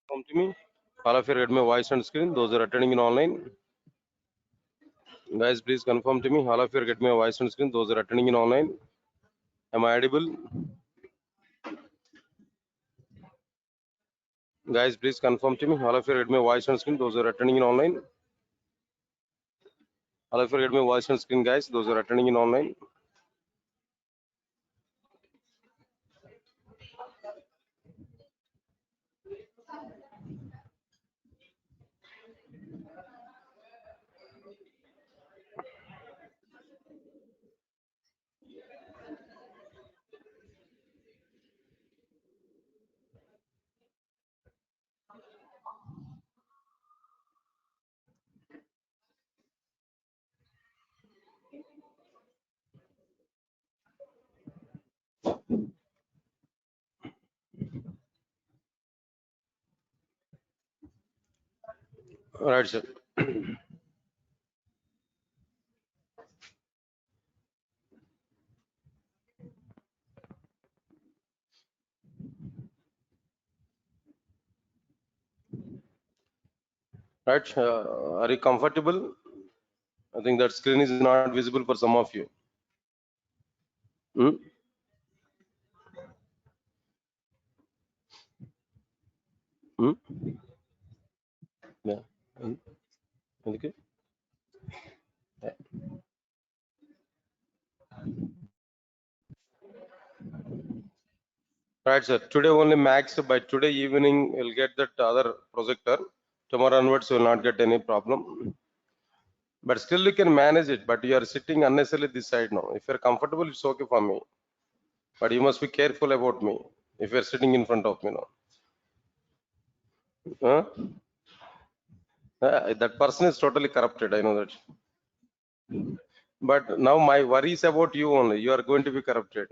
Come to me. All of you read my voice and screen. Those are attending in online. Guys, please confirm to me. All of you get my voice and screen. Those are attending in online. Am I audible? Guys, please confirm to me. All of you get my voice and screen. Those are attending in online. All of you get my voice and screen, guys. Those are attending in online. All right, sir. Right. Are you comfortable? I think that screen is not visible for some of you. Hmm? Hmm? Yeah. Hmm? Okay. Yeah. Right, sir. Today only max. By today evening, you'll get that other projector. Tomorrow onwards, you will not get any problem. But still, you can manage it. But you are sitting unnecessarily this side now. If you're comfortable, it's okay for me. But you must be careful about me if you're sitting in front of me now. Huh? That person is totally corrupted. I know that. But now my worry is about you only. You are going to be corrupted.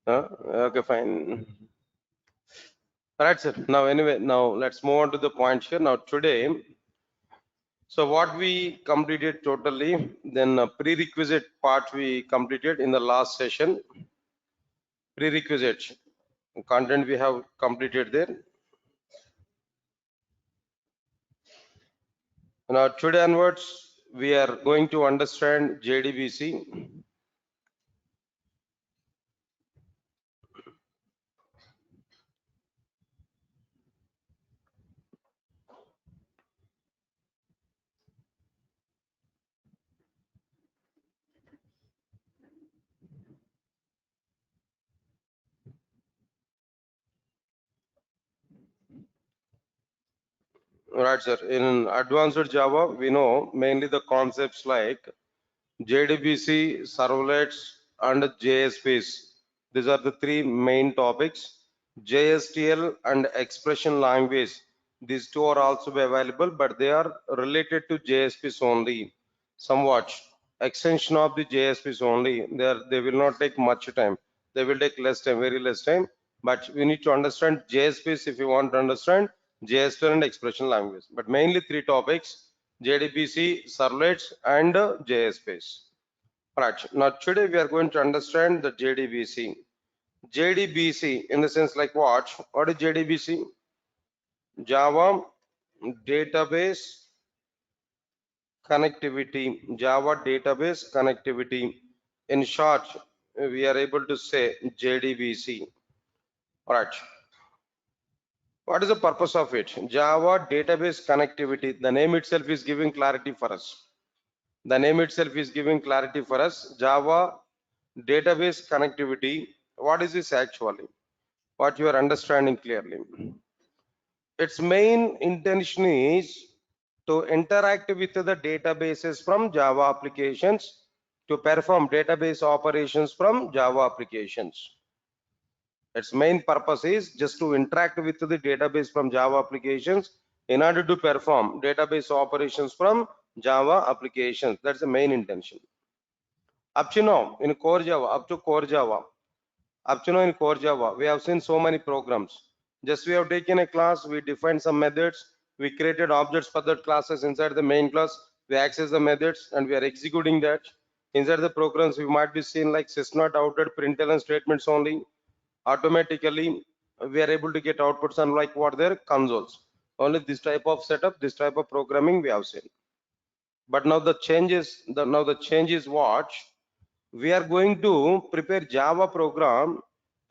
Huh? Okay, fine. Right, sir. Now, anyway, now let's move on to the point here. Now, today, so what we completed totally, then prerequisite part we completed in the last session. Prerequisite content we have completed there. Now, today onwards, we are going to understand JDBC. Right, sir. In advanced Java, we know mainly the concepts like JDBC, servlets, and JSPs. These are the three main topics. JSTL and expression language. These two are also available, but they are related to JSPs only. Somewhat extension of the JSPs only. They will not take much time. They will take less time, very less time. But we need to understand JSPs if you want to understand JSTL and expression language. But mainly three topics: JDBC, servlets, and JSPs. Right. Now today we are going to understand the JDBC. JDBC in the sense like what? What is JDBC? Java database connectivity. Java database connectivity. In short, we are able to say JDBC. All right. What is the purpose of it? Java database connectivity. The name itself is giving clarity for us. The name itself is giving clarity for us. Java database connectivity. What is this actually? What you are understanding clearly? Its main intention is to interact with the databases from Java applications, to perform database operations from Java applications. Its main purpose is just to interact with the database from Java applications in order to perform database operations from Java applications. That's the main intention. Up to now, in core Java, up to core Java, up to now in core Java, we have seen so many programs. Just we have taken a class, we defined some methods, we created objects for that classes inside the main class, we access the methods and we are executing that. Inside the programs, we might be seen like system.out.println statements only automatically. we are able to get outputs on like what their consoles. Only this type of setup, this type of programming we have seen. But now the change is what? We are going to prepare Java program.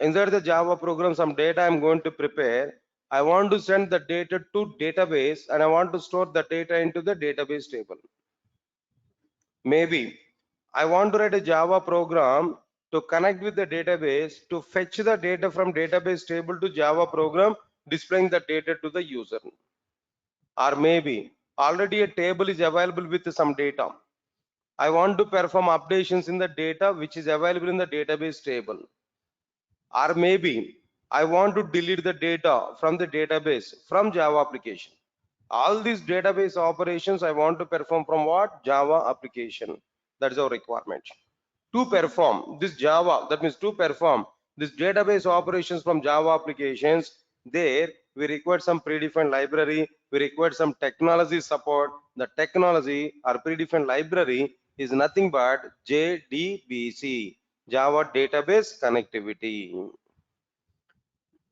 Inside the Java program, some data I'm going to prepare. I want to send the data to database and I want to store the data into the database table. Maybe I want to write a Java program to connect with the database to fetch the data from database table to Java program, displaying the data to the user. Or maybe already a table is available with some data. I want to perform updations in the data which is available in the database table. Or maybe I want to delete the data from the database from Java application. All these database operations I want to perform from what? Java application. That is our requirement. To perform this Java, that means to perform this database operations from Java applications, there we require some predefined library, we require some technology support. The technology or predefined library is nothing but JDBC, Java Database Connectivity.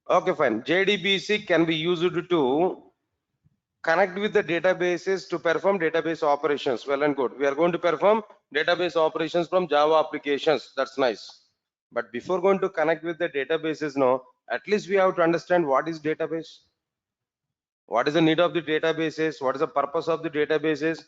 Okay, fine. JDBC can be used to connect with the databases to perform database operations. Well and good. We are going to perform database operations from Java applications. That's nice. But before going to connect with the databases, no, at least we have to understand what is database. What is the need of the databases? What is the purpose of the databases?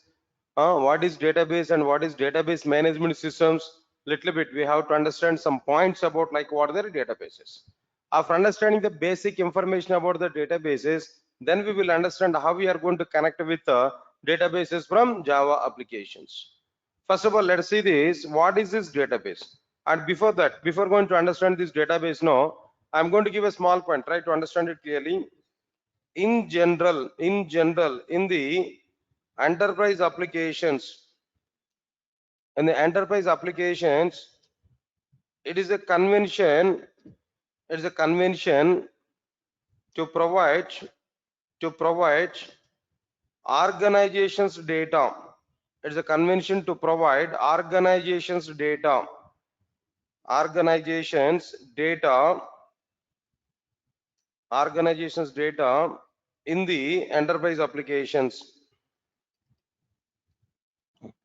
What is database and what is database management systems? Little bit we have to understand some points about like what are the databases. After understanding the basic information about the databases, then we will understand how we are going to connect with the databases from Java applications. First of all, let's see this. What is this database? And before that, before going to understand this database, no, I'm going to give a small point. Try to understand it clearly. In general, in the enterprise applications, it is a convention. It is a convention to provide organizations data. It's a convention to provide organizations data in the enterprise applications.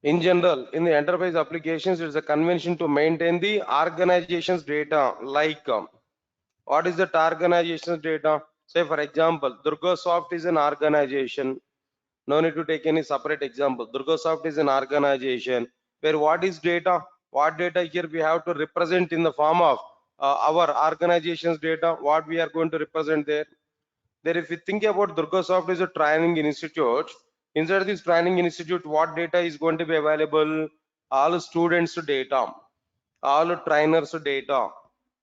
In general, in the enterprise applications, it's a convention to maintain the organization's data. Like what is that organization's data? Say for example, Durgasoft is an organization. No need to take any separate example. Durgasoft is an organization where what is data? What data here we have to represent in the form of our organization's data? What we are going to represent there? There, if you think about Durgasoft is a training institute, inside this training institute, what data is going to be available? All students data, all trainers data,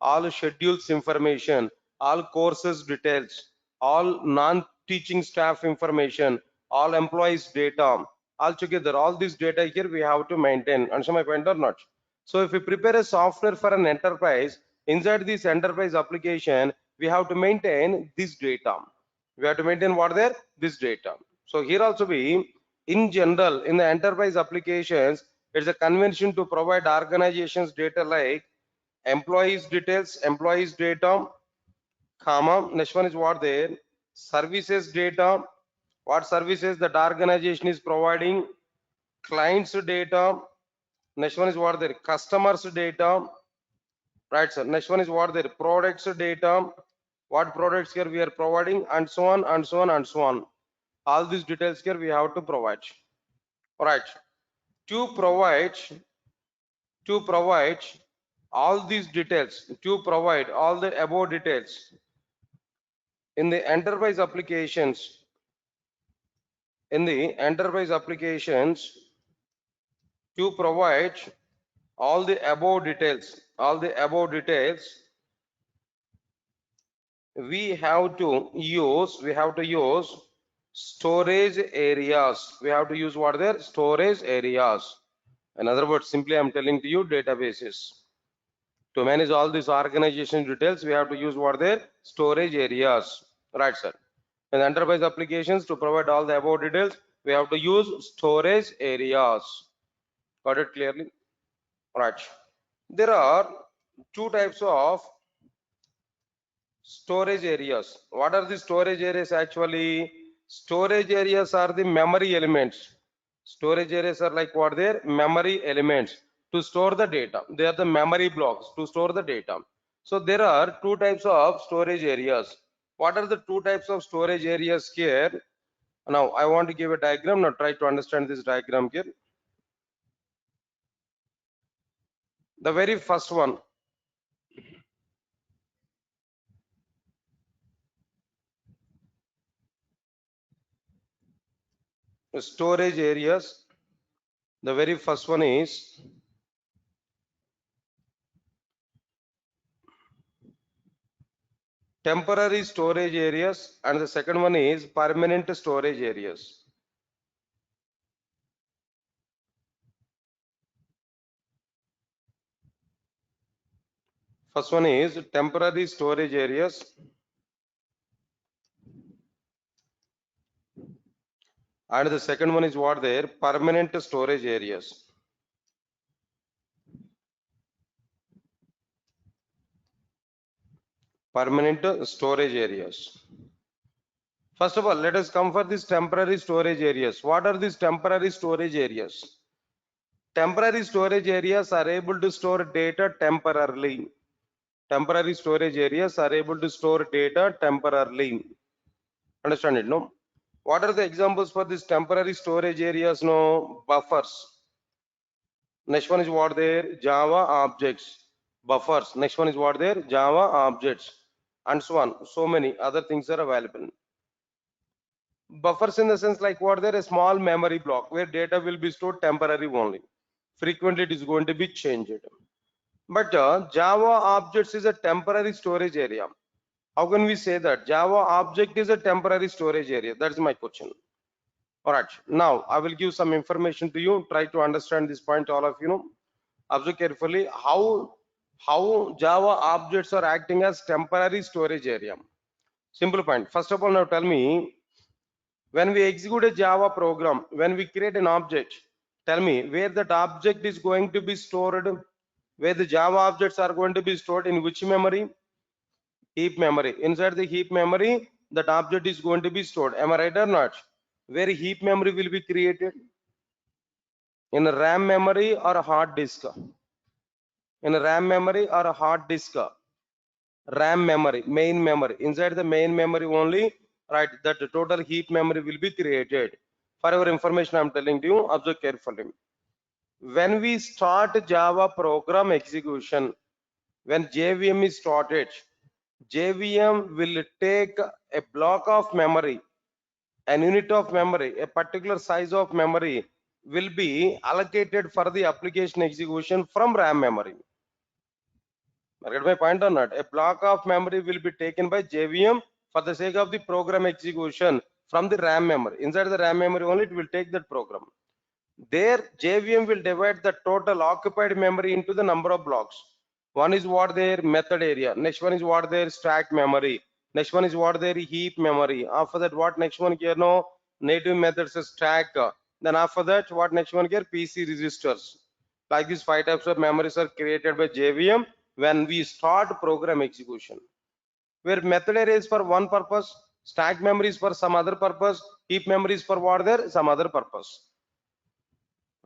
all schedules information, all courses details, all non-teaching staff information, all employees data, all together, all this data here we have to maintain. Understand my point or not? So if we prepare a software for an enterprise, inside this enterprise application, we have to maintain this data. We have to maintain what there? This data. So here also we, in general, in the enterprise applications, it's a convention to provide organizations data like employees data, comma, next one is what there? Services data, what services that organization is providing, clients data, next one is what there? Customers data, right sir, next one is what there? Products data, what products here we are providing, and so on and so on and so on. All these details here we have to provide. All right, to provide all these details, to provide all the above details in the enterprise applications, to provide all the above details, we have to use storage areas. We have to use what are storage areas. In other words, simply I'm telling to you, databases. To manage all these organization details, we have to use what are storage areas. Right, sir. In enterprise applications, to provide all the above details, we have to use storage areas. Got it clearly? Right. There are two types of Storage areas. What are the storage areas actually? Storage areas are the memory elements. Storage areas are like what? They're memory elements to store the data. They are the memory blocks to store the data. So there are two types of storage areas. What are the two types of storage areas here? Now I want to give a diagram. Now try to understand this diagram here. The very first one, storage areas. The very first one is temporary storage areas, and the second one is permanent storage areas. First one is temporary storage areas, and the second one is what? There permanent storage areas. Permanent storage areas. First of all, let us come for these temporary storage areas. What are these temporary storage areas? Temporary storage areas are able to store data temporarily. Temporary storage areas are able to store data temporarily. Understand it, no? What are the examples for these temporary storage areas? No, buffers. Next one is what? There Java objects. Buffers. Next one is what? There Java objects, and so on. So many other things are available. Buffers in the sense like what? There a small memory block where data will be stored temporarily only. Frequently it is going to be changed. But Java objects is a temporary storage area. How can we say that Java object is a temporary storage area? That's my question. All right, now I will give some information to you. Try to understand this point, all of you know. Observe carefully how Java objects are acting as temporary storage area. Simple point. First of all, now tell me, when we execute a Java program, when we create an object, tell me where that object is going to be stored, where the Java objects are going to be stored, in which memory? Heap memory. Inside the heap memory, that object is going to be stored. Am I right or not? Where heap memory will be created? In a RAM memory or a hard disk? In a RAM memory or a hard disk? RAM memory, main memory. Inside the main memory only, right, that total heap memory will be created. For your information, I'm telling you, observe carefully. When we start Java program execution, when JVM is started, JVM will take a block of memory, an unit of memory, a particular size of memory will be allocated for the application execution from RAM memory. Get my point or not? A block of memory will be taken by JVM for the sake of the program execution from the RAM memory. Inside the RAM memory only it will take that program. There JVM will divide the total occupied memory into the number of blocks. One is what their method area. Next one is what their stack memory. Next one is what their heap memory. After that, what next one here? No, native methods stack. Then after that, what next one here? PC registers. Like these 5 types of memories are created by JVM when we start program execution. Where method array is for one purpose, stack memory is for some other purpose, heap memory is for what there? Some other purpose.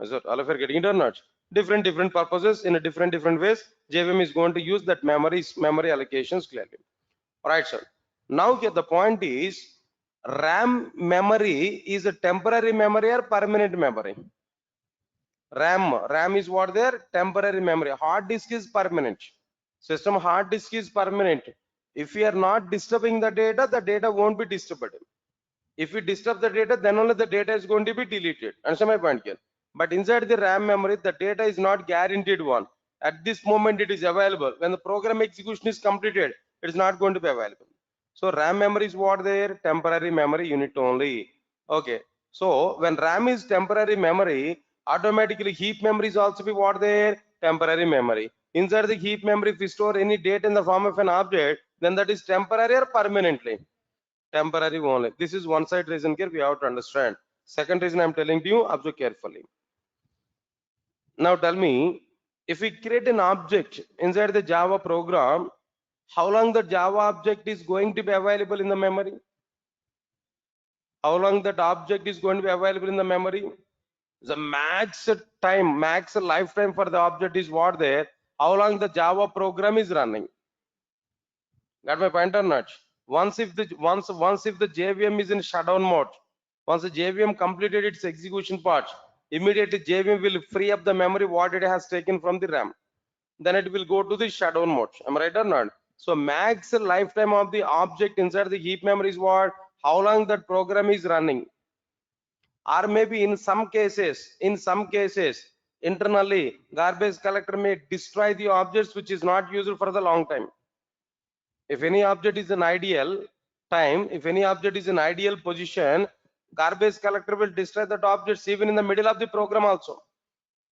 Is that all of you are getting it or not? Different purposes in a different ways. JVM is going to use that memory allocations clearly. All right, sir. Now the point is, RAM memory is a temporary memory or permanent memory? RAM is what there? Temporary memory. Hard disk is permanent. System hard disk is permanent. If we are not disturbing the data won't be disturbed. If we disturb the data, then only the data is going to be deleted. Understand my point here? But inside the RAM memory, the data is not guaranteed one. At this moment, it is available. When the program execution is completed, it is not going to be available. So RAM memory is what there? Temporary memory unit only. Okay. So when RAM is temporary memory, automatically heap memory is also be what there? Temporary memory. Inside the heap memory, if we store any data in the form of an object, then that is temporary or permanently? Temporary only. This is one side reason here we have to understand. Second reason I'm telling you, observe carefully. Now tell me, if we create an object inside the Java program, How long the Java object is going to be available in the memory? How long that object is going to be available in the memory? The max time, max lifetime for the object is what there? How long the Java program is running? Got my point or not? Once if the JVM is in shutdown mode, once the JVM completed its execution part, immediately JVM will free up the memory what it has taken from the RAM. Then it will go to the shutdown mode. Am I right or not? So max lifetime of the object inside the heap memory is what? How long that program is running? Or maybe in some cases, internally garbage collector may destroy the objects which is not used for the long time. If any object is an ideal time, if any object is an ideal position, garbage collector will destroy that objects even in the middle of the program also.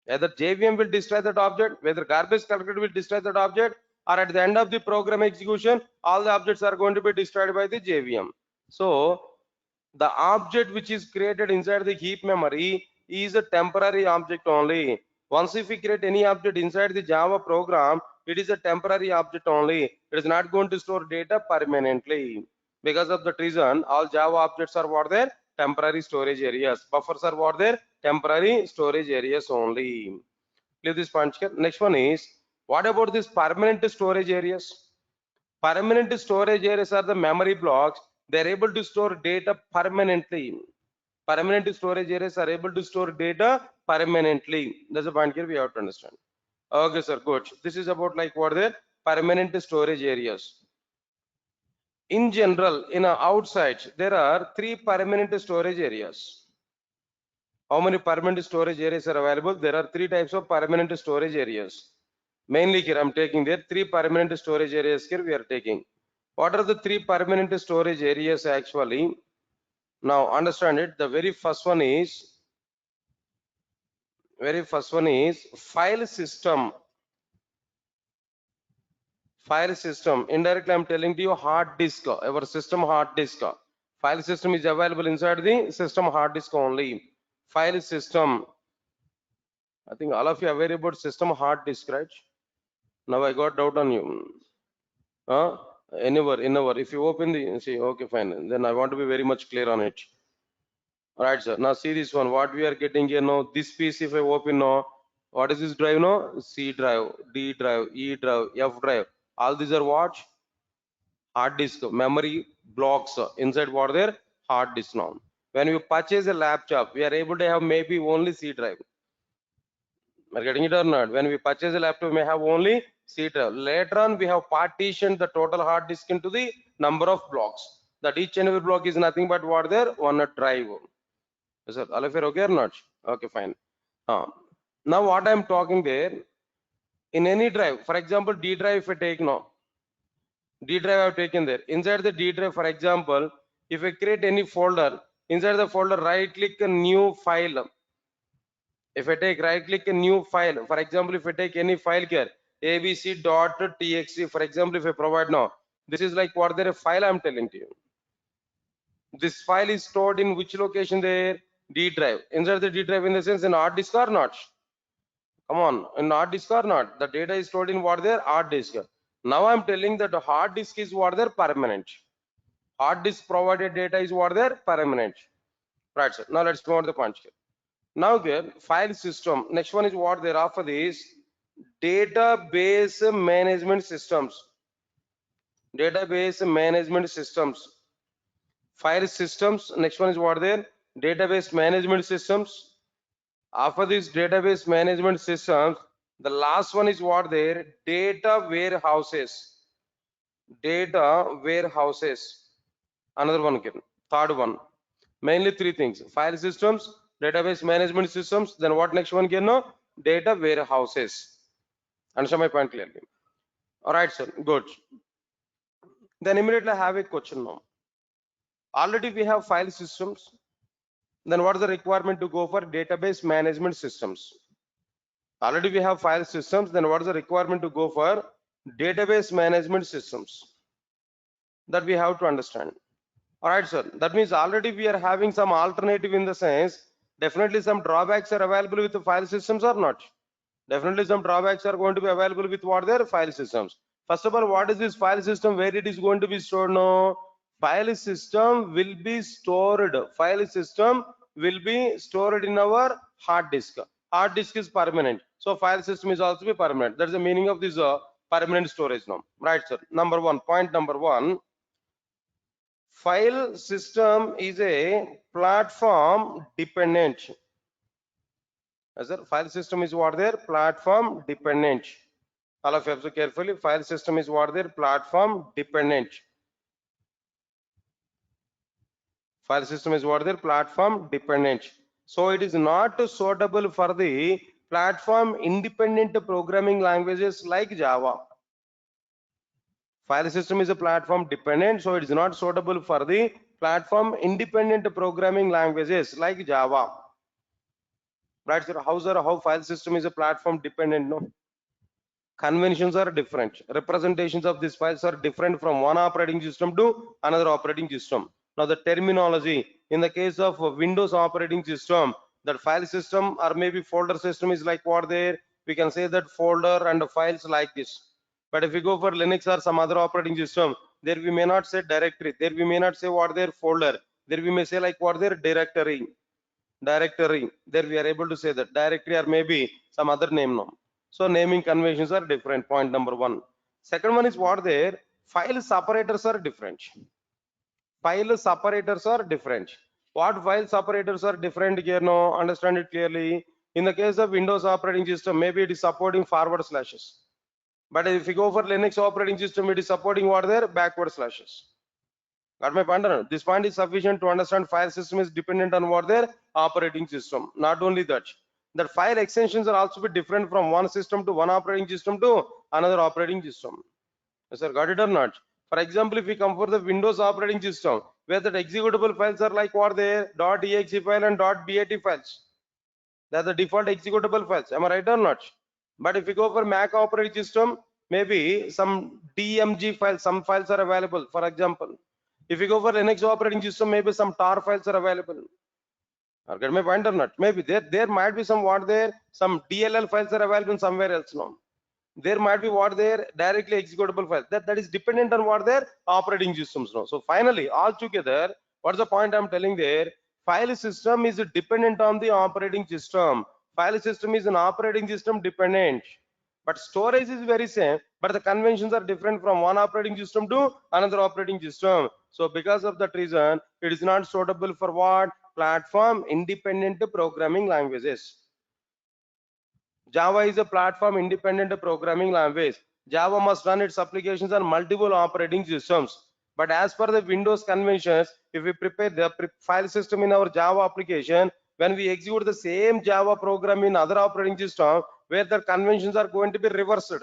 Either JVM will destroy that object, whether garbage collector will destroy that object, or at the end of the program execution, all the objects are going to be destroyed by the JVM. So the object which is created inside the heap memory is a temporary object only. Once if we create any object inside the Java program, it is a temporary object only. It is not going to store data permanently. Because of that reason, all Java objects are what there? Temporary storage areas. Buffers are what there? Temporary storage areas only. Leave this point here. Next one is, what about this permanent storage areas? Permanent storage areas are the memory blocks. They are able to store data permanently. Permanent storage areas are able to store data permanently. That's a point here we have to understand. Okay, sir, good. This is about like what the permanent storage areas. In general, in outside, there are 3 permanent storage areas. How many permanent storage areas are available? There are 3 types of permanent storage areas. Mainly here I'm taking there 3 permanent storage areas here we are taking. What are the 3 permanent storage areas actually? Now understand it. The very first one is file system. File system. Indirectly I'm telling you hard disk. Our system hard disk. File system is available inside the system hard disk only. File system. I think all of you are aware about system hard disk, right? Now I got doubt on you. Anywhere. If you open the see, okay, fine. Then I want to be very much clear on it. All right, sir. Now see this one. What we are getting here now. This piece, if I open now, what is this drive now? C drive, D drive, E drive, F drive. All these are what? Hard disk, memory blocks inside what there? Hard disk now. When we purchase a laptop, we are able to have maybe only C drive. Are getting it or not? When we purchase a laptop, we may have only C drive. Later on, we have partitioned the total hard disk into the number of blocks. That each and every block is nothing but what there? One drive. Is it all of you okay or not? Okay, fine. Now what I am talking there, in any drive, for example, D drive, if I take now, D drive I have taken there. Inside the D drive, for example, if I create any folder, inside the folder, right click a new file. If I take right click a new file, for example, if I take any file here, abc.txt, for example, if I provide now, this is like what there a file I'm telling to you. This file is stored in which location there? D drive. Inside the D drive in the sense in hard disk or not? Come on, in hard disk or not? The data is stored in what there? Hard disk. Now I'm telling that the hard disk is what there? Permanent. Hard disk provided data is what there? Permanent. Right, sir. Now let's move on to the punch here. Now there, file system. Next one is what there after this? Database management systems. Database management systems. File systems. Next one is what there? Database management systems. After this database management systems, the last one is what there? Data warehouses. Data warehouses. Another one again. Third one. Mainly 3 things: file systems, database management systems, then what next one again? No, data warehouses. Understand my point clearly? All right, sir. Good. Then immediately I have a question now. Already we have file systems. Then what is the requirement to go for database management systems? Already we have file systems. Then what is the requirement to go for database management systems? That we have to understand. All right, sir. That means already we are having some alternative in the sense, definitely some drawbacks are available with the file systems or not? Definitely some drawbacks are going to be available with what their file systems. First of all, what is this file system? Where it is going to be stored? No, file system will be stored. File system will be stored in our hard disk. Hard disk is permanent, so file system is also be permanent. That's the meaning of this permanent storage now, right, sir? Number one, point number one. File system is a platform dependent. As a file system is what there? Platform dependent. All of you observe carefully. File system is what there? Platform dependent. File system is what there? Platform dependent. So it is not suitable for the platform independent programming languages like Java. File system is a platform dependent, so it is not suitable for the platform independent programming languages like Java. Right, sir? How file system is a platform dependent? No. Conventions are different. Representations of these files are different from one operating system to another operating system. Now the terminology in the case of Windows operating system, that file system or maybe folder system is like what there? We can say that folder and files like this. But if we go for Linux or some other operating system, there we may not say directory. There we may not say what their folder. There we may say like what their directory. Directory. There we are able to say that directory or maybe some other name now. So naming conventions are different. Point number one. Second one is what there? File separators are different. File separators are different. What file separators are different here? No, understand it clearly. In the case of Windows operating system, maybe it is supporting forward slashes. But if you go for Linux operating system, it is supporting what there? Backward slashes. Got my point? This point is sufficient to understand file system is dependent on what their operating system. Not only that, the file extensions are also be different from one system to one operating system to another operating system. Yes, sir, got it or not? For example, if we come for the Windows operating system, where the executable files are like what they .exe file and .bat files. They are the default executable files. Am I right or not? But if we go for Mac operating system, maybe some DMG files, some files are available. For example, if you go for Linux operating system, maybe some tar files are available. Or get my point or not? Maybe there might be some what there, some DLL files are available somewhere else now. There might be what there directly executable files. That is dependent on what their operating systems now. So finally, all together, what's the point I'm telling there? File system is dependent on the operating system. File system is an operating system dependent. But storage is very same, but the conventions are different from one operating system to another operating system. So because of that reason, it is not suitable for what? Platform independent programming languages. Java is a platform independent programming language. Java must run its applications on multiple operating systems. But as per the Windows conventions, if we prepare the file system in our Java application, when we execute the same Java program in other operating system, where the conventions are going to be reversed.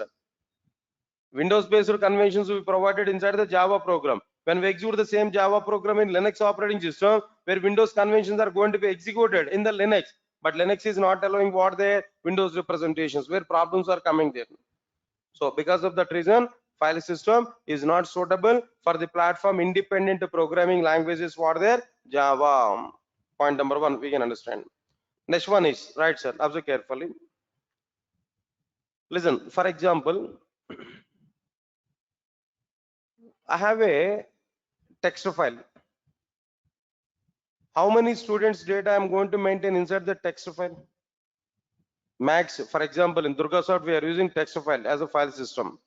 Windows based conventions will be provided inside the Java program. When we execute the same Java program in Linux operating system, where Windows conventions are going to be executed in the Linux, but Linux is not allowing what their Windows representations, where problems are coming there. So because of that reason, file system is not suitable for the platform independent programming languages what their Java. Point number one, we can understand. Next one is, right sir, observe carefully. Listen, for example, I have a text file. How many students data I'm going to maintain inside the text file? Max, for example, in Durgasoft, we are using text file as a file system.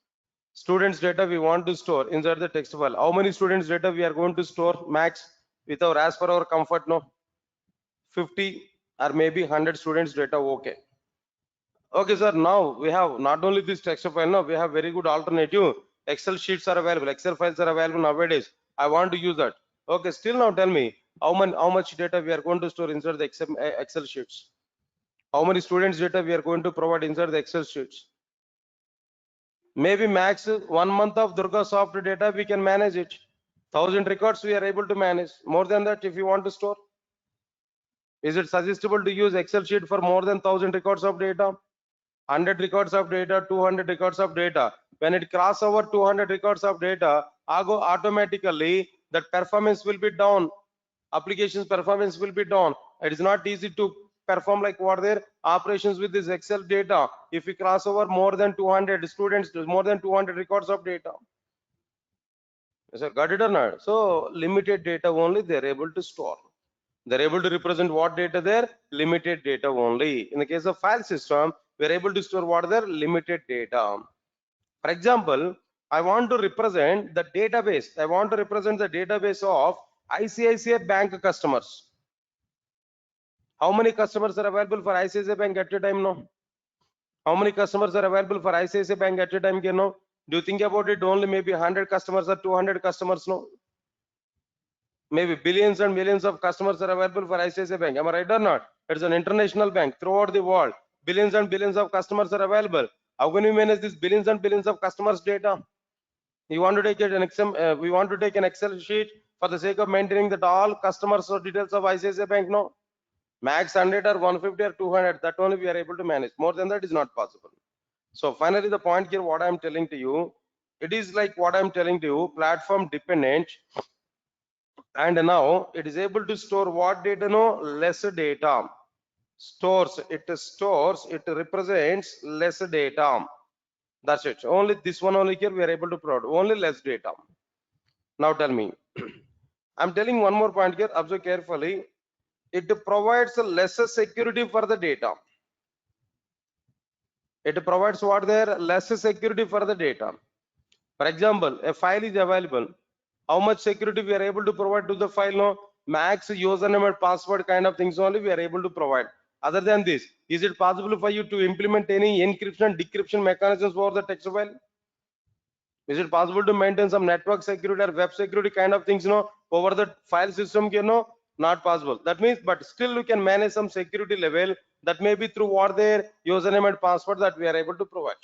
Students data we want to store inside the text file. How many students data we are going to store max with our as per our comfort? No, 50 or maybe 100 students data. Okay. Okay, sir. Now we have not only this text file. No, we have very good alternative. Excel sheets are available. Excel files are available nowadays. I want to use that. Okay. Still now tell me how much data we are going to store inside the Excel sheets. How many students data we are going to provide inside the Excel sheets? Maybe max 1 month of Durgasoft data we can manage it. 1000 records we are able to manage. More than that, if you want to store, is it suggestible to use Excel sheet for more than 1000 records of data? 100 records of data, 200 records of data. When it cross over 200 records of data, automatically that performance will be down. Applications performance will be down. It is not easy to perform like what their operations with this Excel data. If we cross over more than 200 students, more than 200 records of data. Sir, got it or not? So limited data only they're able to store. They're able to represent what data there? Limited data only. In the case of file system, we're able to store what their limited data. For example, I want to represent the database. I want to represent the database of ICICI Bank customers. How many customers are available for ICICI Bank at a time now? How many customers are available for ICICI Bank at a time? You know, do you think about it? Only maybe 100 customers or 200 customers now? Maybe billions and millions of customers are available for ICICI Bank. Am I right or not? It's an international bank throughout the world. Billions and billions of customers are available. How can we manage this billions and billions of customers' data? You want to take an Excel, we want to take an Excel sheet for the sake of maintaining that all customers or details of ICICI Bank? No. Max 100 or 150 or 200. That only we are able to manage. More than that is not possible. So finally, the point here, what I'm telling to you, it is like what I'm telling to you, platform dependent. And now it is able to store what data? No, less data. Stores, it represents less data. That's it. Only this one only here we are able to provide only less data. Now tell me, I'm telling one more point here. Observe carefully. It provides a lesser security for the data. It provides what there? Lesser security for the data. For example, a file is available. How much security we are able to provide to the file? No, max username and password kind of things only we are able to provide. Other than this, is it possible for you to implement any encryption, decryption mechanisms for the text file? Is it possible to maintain some network security or web security kind of things, over the file system? Not possible. That means, but still you can manage some security level. That may be through what their username and password that we are able to provide.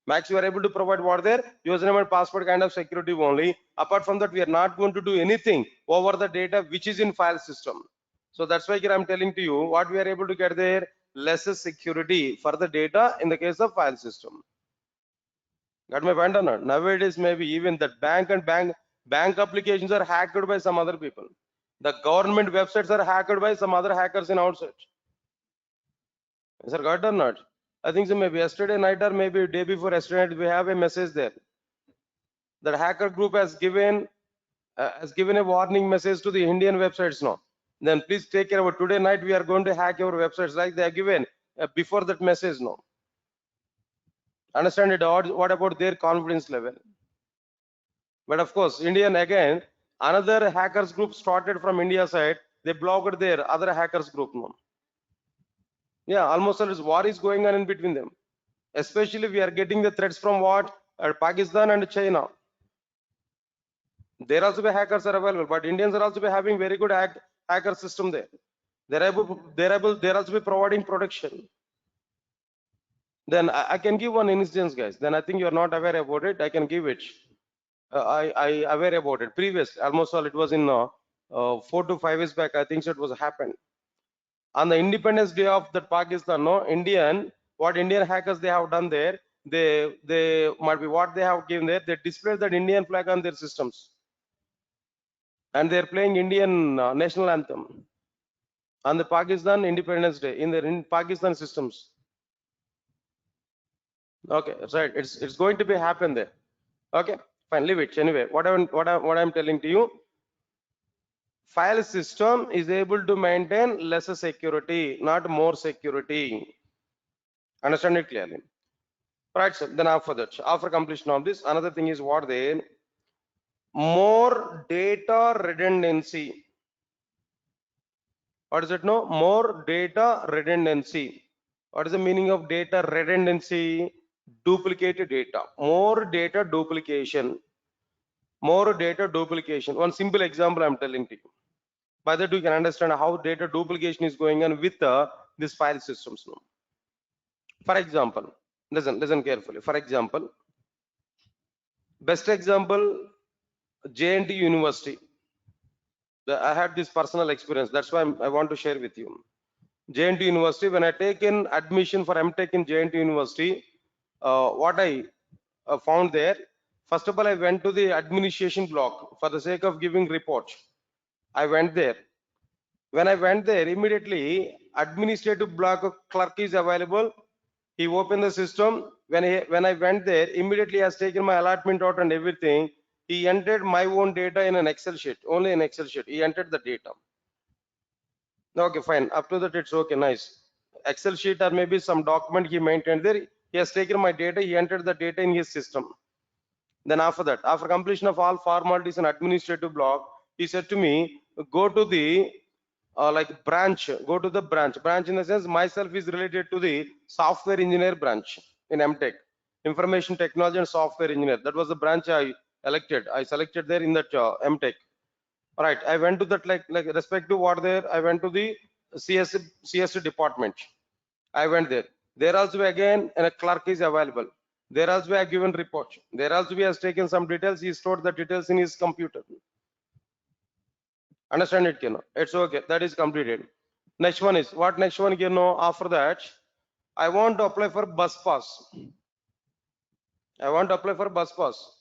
Max, we are able to provide what their username and password kind of security only. Apart from that, we are not going to do anything over the data which is in file system. So that's why here I'm telling to you what we are able to get there, lesser security for the data in the case of file system. Got my point or not? Nowadays, maybe even that bank applications are hacked by some other people. The government websites are hacked by some other hackers in outside. Is that got or not? I think so. Maybe yesterday night or maybe day before yesterday night, we have a message there. That hacker group has given a warning message to the Indian websites now. Then please take care of it. Today night we are going to hack your websites, like they are given before that message now. Understand it? What about their confidence level? But of course, Indian again, another hackers group started from India side. They blocked their other hackers group now. Yeah, almost all war is going on in between them. Especially we are getting the threats from what? Pakistan and China. There also be hackers are available, but Indians are also be having very good hacker system there. They're also be providing protection. Then I can give one instance, guys. Then I think you're not aware about it. I can give it. I aware about it. Previous, almost all it was in 4 to 5 years back. I think so it was happened on the Independence Day of the Pakistan. No, what Indian hackers they have done there. They might be what they have given there. They displayed that Indian flag on their systems, and they're playing Indian national anthem on the Pakistan Independence Day in Pakistan systems. Okay, right. It's going to be happen there. Okay, fine. Leave it anyway. What I'm telling to you, file system is able to maintain lesser security, not more security. Understand it clearly, right? So then after completion of this, another thing is what they more data redundancy. What is it? No, more data redundancy. What is the meaning of data redundancy? Duplicated data, more data duplication. More data duplication. One simple example I'm telling to you. By that you can understand how data duplication is going on with this file systems now. For example, listen carefully. For example, best example, JNT University. I had this personal experience. That's why I want to share with you. JNT University. When I take in admission for MTech in JNT University, what I found there. First of all, I went to the administration block for the sake of giving report. I went there. When I went there, immediately administrative block clerk is available. He opened the system. When I went there, immediately he has taken my allotment out and everything. He entered my own data in an Excel sheet, only an Excel sheet. He entered the data. Okay, fine. Up to that, it's okay, nice. Excel sheet or maybe some document he maintained there. He has taken my data. He entered the data in his system. Then after that, after completion of all formalities and administrative block, he said to me, go to the like branch, go to the branch. Branch in the sense myself is related to the software engineer branch in MTech, information technology and software engineer. That was the branch I elected. I selected there in that MTech. All right, I went to that like respective what there. I went to the CS department. I went there. There also again and a clerk is available. There also I have given report. There also he has taken some details. He stored the details in his computer. Understand it, Kino? It's okay. That is completed. Next one is what? Next one, after that, I want to apply for bus pass. I want to apply for bus pass.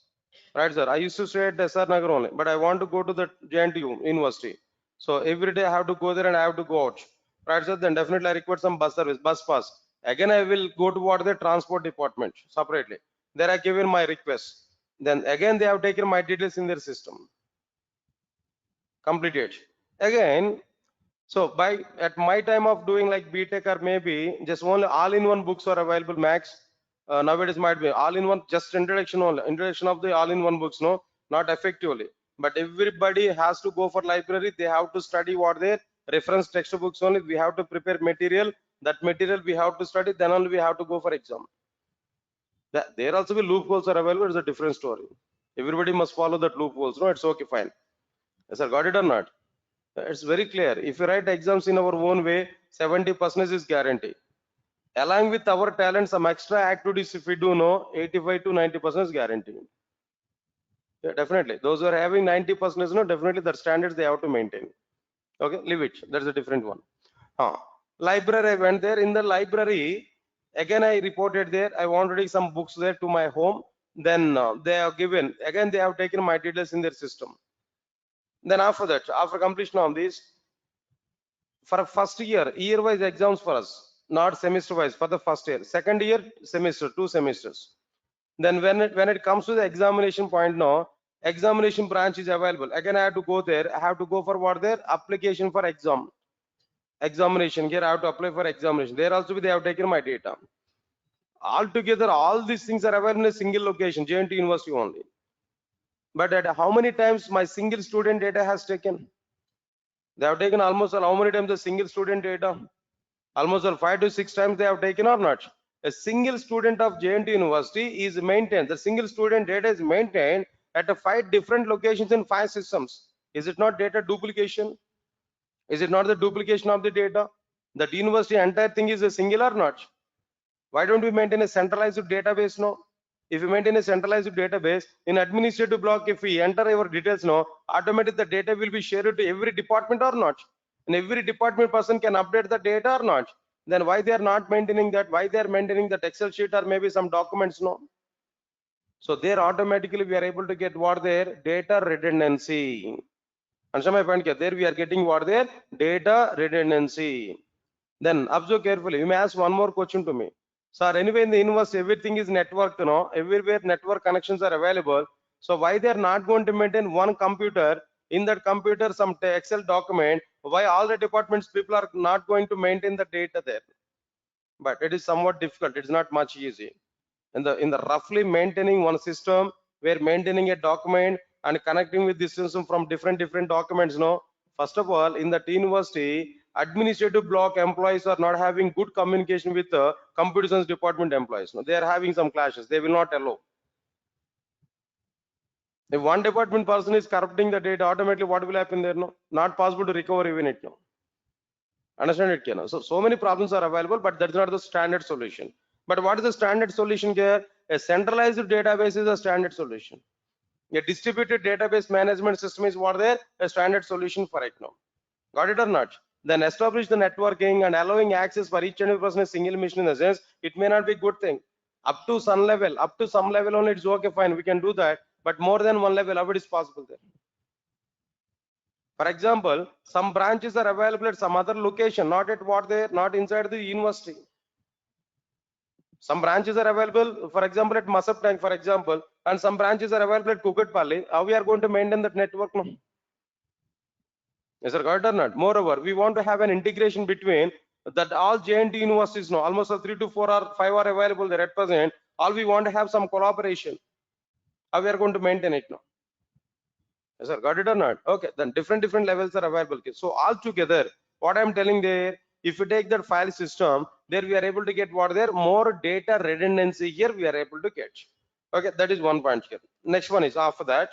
Right, sir. I used to stay at SR Nagar only, but I want to go to the JNTU University. So every day I have to go there and I have to go out. Right, sir. Then definitely I require some bus service, bus pass. Again, I will go to what the transport department separately. There I given my request. Then again they have taken my details in their system. Completed. Again, so by at my time of doing like BTech or maybe just only all-in-one books are available max. Nowadays might be all-in-one, just introduction only, introduction of the all-in-one books, no, not effectively. But everybody has to go for library. They have to study what their reference textbooks only. We have to prepare material. That material we have to study. Then only we have to go for exam. There also be loopholes are available. It's a different story. Everybody must follow that loopholes. No, it's okay, fine. Yes, sir, got it or not? It's very clear. If you write exams in our own way, 70% is guaranteed. Along with our talent, some extra activities, if we do know, 85 to 90% is guaranteed. Yeah, definitely. Those who are having 90%, no, definitely the standards they have to maintain. Okay, leave it. That's a different one. Library, I went there. In the library, again I reported there. I wanted some books there to my home. Then they have given. Again, they have taken my details in their system. Then after that, after completion of this, for first year wise exams for us, not semester wise, for the first year. Second year semester, 2 semesters. Then when it comes to the examination point, now examination branch is available. Again I have to go there. I have to go for what there, application for examination. Here I have to apply for examination. There also they have taken my data. Altogether all these things are available in a single location, JNT University only. But at how many times my single student data has taken? They have taken almost how many times the single student data? Almost 5 to 6 times they have taken or not? A single student of JNT University is maintained. The single student data is maintained at 5 different locations in 5 systems. Is it not data duplication? Is it not the duplication of the data? That university entire thing is a single or not? Why don't we maintain a centralized database now? If we maintain a centralized database in administrative block, if we enter our details now, automatically the data will be shared to every department or not? And every department person can update the data or not? Then why they are not maintaining that? Why they are maintaining that Excel sheet or maybe some documents? No. So there automatically we are able to get what their data redundancy. Understand my point? There we are getting what their data redundancy. Then observe carefully. You may ask one more question to me. Sir, anyway in the university everything is networked, everywhere network connections are available. So why they are not going to maintain one computer, in that computer some Excel document? Why all the departments people are not going to maintain the data there? But it is somewhat difficult. It's not much easy. In the roughly maintaining one system, where maintaining a document and connecting with this system from different documents, first of all in that university administrative block employees are not having good communication with the computer science department employees. They are having some clashes. They will not allow. If one department person is corrupting the data, automatically what will happen there? Not possible to recover even it. Understand it, Kiana? So many problems are available, but that's not the standard solution. But what is the standard solution here? A centralized database is a standard solution. A distributed database management system is what there, a standard solution for it now. Got it or not? Then establish the networking and allowing access for each and every person a single machine. In the sense, it may not be a good thing. Up to some level only it's okay, fine, we can do that. But more than one level, how it is possible there? For example, some branches are available at some other location, not at what they not inside the university. Some branches are available, for example, at Masap Tank, for example, and some branches are available at Kukatpalli. How we are going to maintain that network? No? Is it correct or not? Moreover, we want to have an integration between that all JNT universities, no, almost 3 to 4 or 5 are available there at present. All we want to have some collaboration. How we are going to maintain it now? Yes, sir. Got it or not? Okay, then different levels are available. Okay. So all together, what I'm telling there, if you take that file system, there we are able to get what there more data redundancy here we are able to get. Okay, that is one point here. Next one is after that.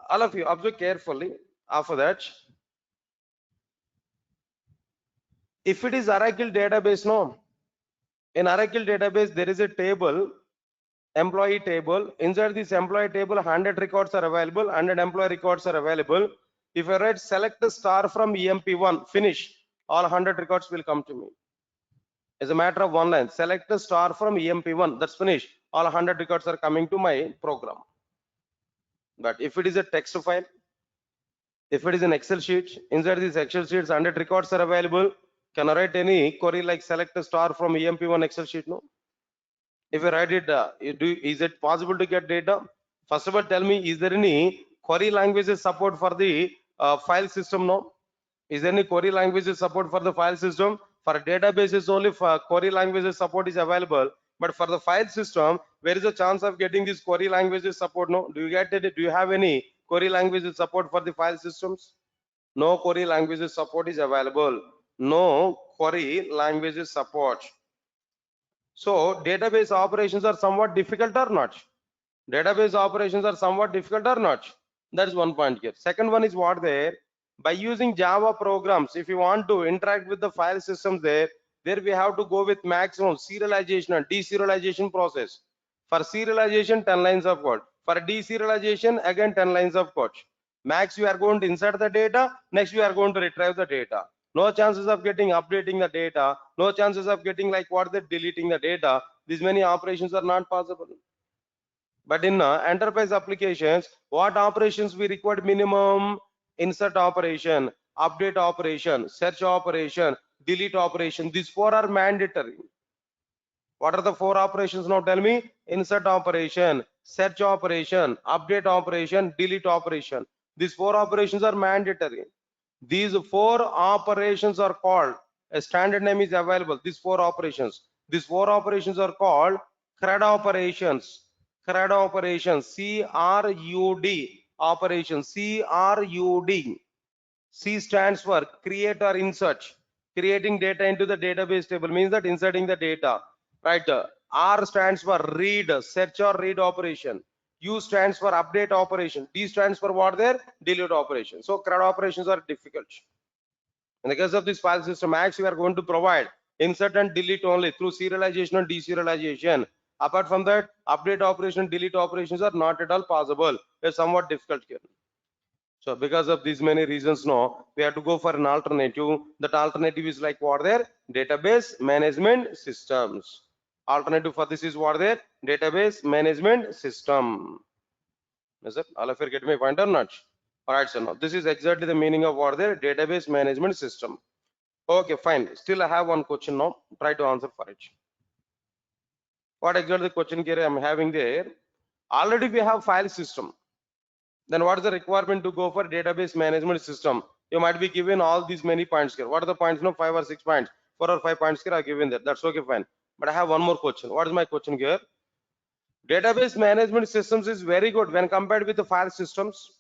All of you observe carefully. After that, if it is Oracle database, no, in Oracle database there is a table, employee table. Inside this employee table, 100 records are available, 100 employee records are available. If I write select a star from EMP1, finish, all 100 records will come to me. As a matter of one line, select a star from EMP1, that's finished. All 100 records are coming to my program. But if it is a text file, if it is an Excel sheet, inside these Excel sheets, 100 records are available. Can I write any query like select a star from EMP1 Excel sheet? No. If you write it, is it possible to get data? First of all, tell me, is there any query languages support for the file system? No. Is there any query languages support for the file system? For databases only for query languages support is available, but for the file system, where is the chance of getting this query languages support? No. Do you get it? Do you have any query languages support for the file systems? No query languages support is available. No query languages support. So database operations are somewhat difficult or not? Database operations are somewhat difficult or not? That is one point here. Second one is what there, by using Java programs, if you want to interact with the file systems there we have to go with maximum serialization and deserialization process. For serialization, 10 lines of code. For deserialization, again 10 lines of code. Max, you are going to insert the data, next you are going to retrieve the data. No chances of getting updating the data, no chances of getting like what they deleting the data. These many operations are not possible. But in enterprise applications, what operations we require minimum? Insert operation, update operation, search operation, delete operation. These four are mandatory. What are the four operations now? Tell me. Insert operation, search operation, update operation, delete operation. These four operations are mandatory. These four operations are called, a standard name is available. These four operations. These four operations are called CRUD operations. CRUD operations. C-R-U-D operations. C-R-U-D. C stands for create or insert. Creating data into the database table means that inserting the data. Right. R stands for read, search or read operation. U stands for update operation. D stands for what there? Delete operation. So CRUD operations are difficult. In the case of this file system, Max, we are going to provide insert and delete only through serialization and deserialization. Apart from that, update operation, delete operations are not at all possible. They're somewhat difficult here. So because of these many reasons, no, we have to go for an alternative. That alternative is like what there? Database management systems. Alternative for this is what there? Database management system. Is it? All of you get my point or not? All right, so now this is exactly the meaning of what there? Database management system. Okay, fine. Still I have one question now. Try to answer for it. What exactly the question here I'm having there? Already we have file system. Then what is the requirement to go for database management system? You might be given all these many points here. What are the points? No, 5 or 6 points. 4 or 5 points here are given there. That's okay, fine. But I have one more question. What is my question here? Database management systems is very good when compared with the file systems.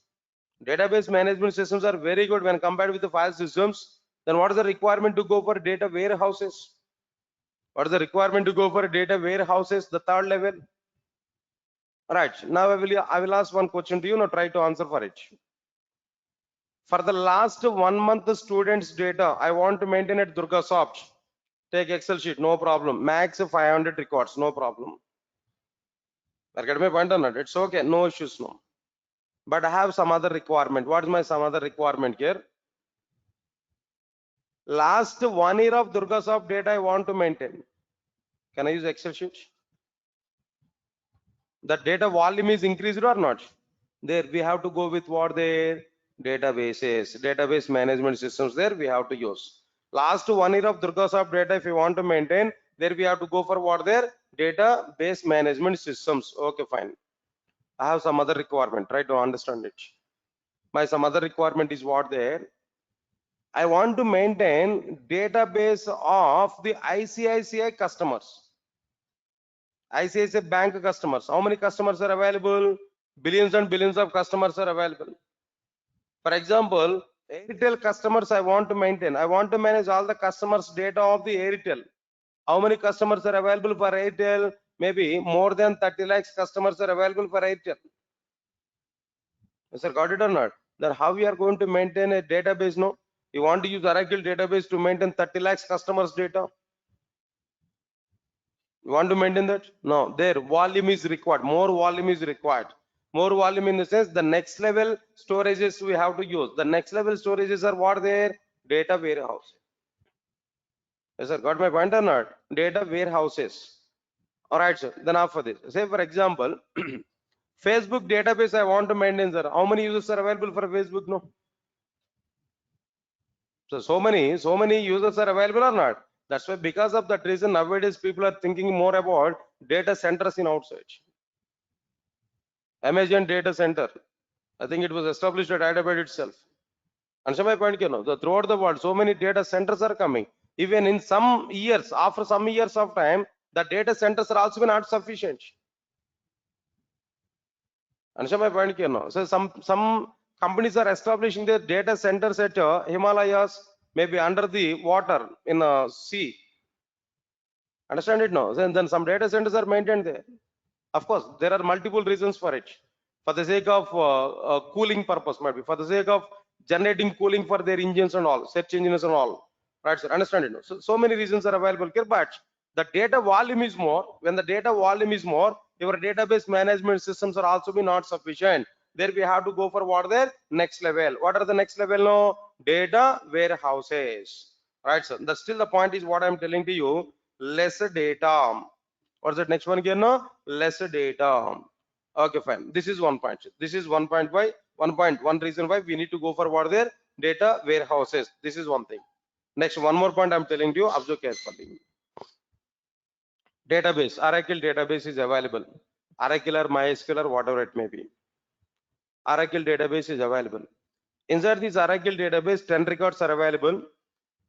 Database management systems are very good when compared with the file systems. Then what is the requirement to go for data warehouses? What is the requirement to go for data warehouses? The third level. Right. Now I will ask one question to you. Now try to answer for it. For the last 1 month, the students' data I want to maintain at Durgasoft. Take Excel sheet, no problem. Max 500 records, no problem. I get my point or not? It's okay, no issues, no. But I have some other requirement. What is my some other requirement here? Last 1 year of Durgasoft data I want to maintain. Can I use Excel sheet? The data volume is increased or not? There we have to go with what there? Databases, database management systems, there we have to use. Last 1 year of Durgasoft data, if you want to maintain, there we have to go for what there? Database management systems. Okay, fine. I have some other requirement, try to understand it. My some other requirement is what there? I want to maintain database of the ICICI customers. ICICI bank customers. How many customers are available? Billions and billions of customers are available. For example, Airtel customers I want to maintain. I want to manage all the customers data of the Airtel. How many customers are available for Airtel? Maybe more than 30 lakhs customers are available for Airtel. Sir, got it or not? Then how we are going to maintain a database? No, you want to use Oracle database to maintain 30 lakhs customers data. You want to maintain that? No, their volume is required. More volume is required. More volume in the sense the next level storages we have to use. The next level storages are what there? Data warehouse. Yes, sir, got my point or not? Data warehouses. All right, sir. Then after this, say for example, Facebook database I want to maintain, sir. How many users are available for Facebook? No. So many users are available or not? That's why because of that reason nowadays people are thinking more about data centers in outside. Amazon data center. I think it was established at Hyderabad itself. And so my point, throughout the world, so many data centers are coming. Even in some years, after some years of time, the data centers are also not sufficient. And so my point, so some companies are establishing their data centers at Himalayas, maybe under the water in a sea. Understand it now? Then some data centers are maintained there. Of course, there are multiple reasons for it. For the sake of cooling purpose, maybe for the sake of generating cooling for their engines and all, search engines and all. Right, sir? Understand it now? So many reasons are available here, but the data volume is more. When the data volume is more, your database management systems are also be not sufficient. There we have to go for what there? Next level. What are the next level now? Data warehouses. Right, sir? That's still the point is what I'm telling to you. Lesser data. What's that next one again? No, lesser data. Okay, fine. This is one point. This is 1.5. 1.1 reason why we need to go for what there? Data warehouses. This is one thing. Next, one more point I'm telling you. Observe carefully. Database. Oracle database is available. Oracle or MySQL or whatever it may be. Oracle database is available. Inside this Oracle database, 10 records are available.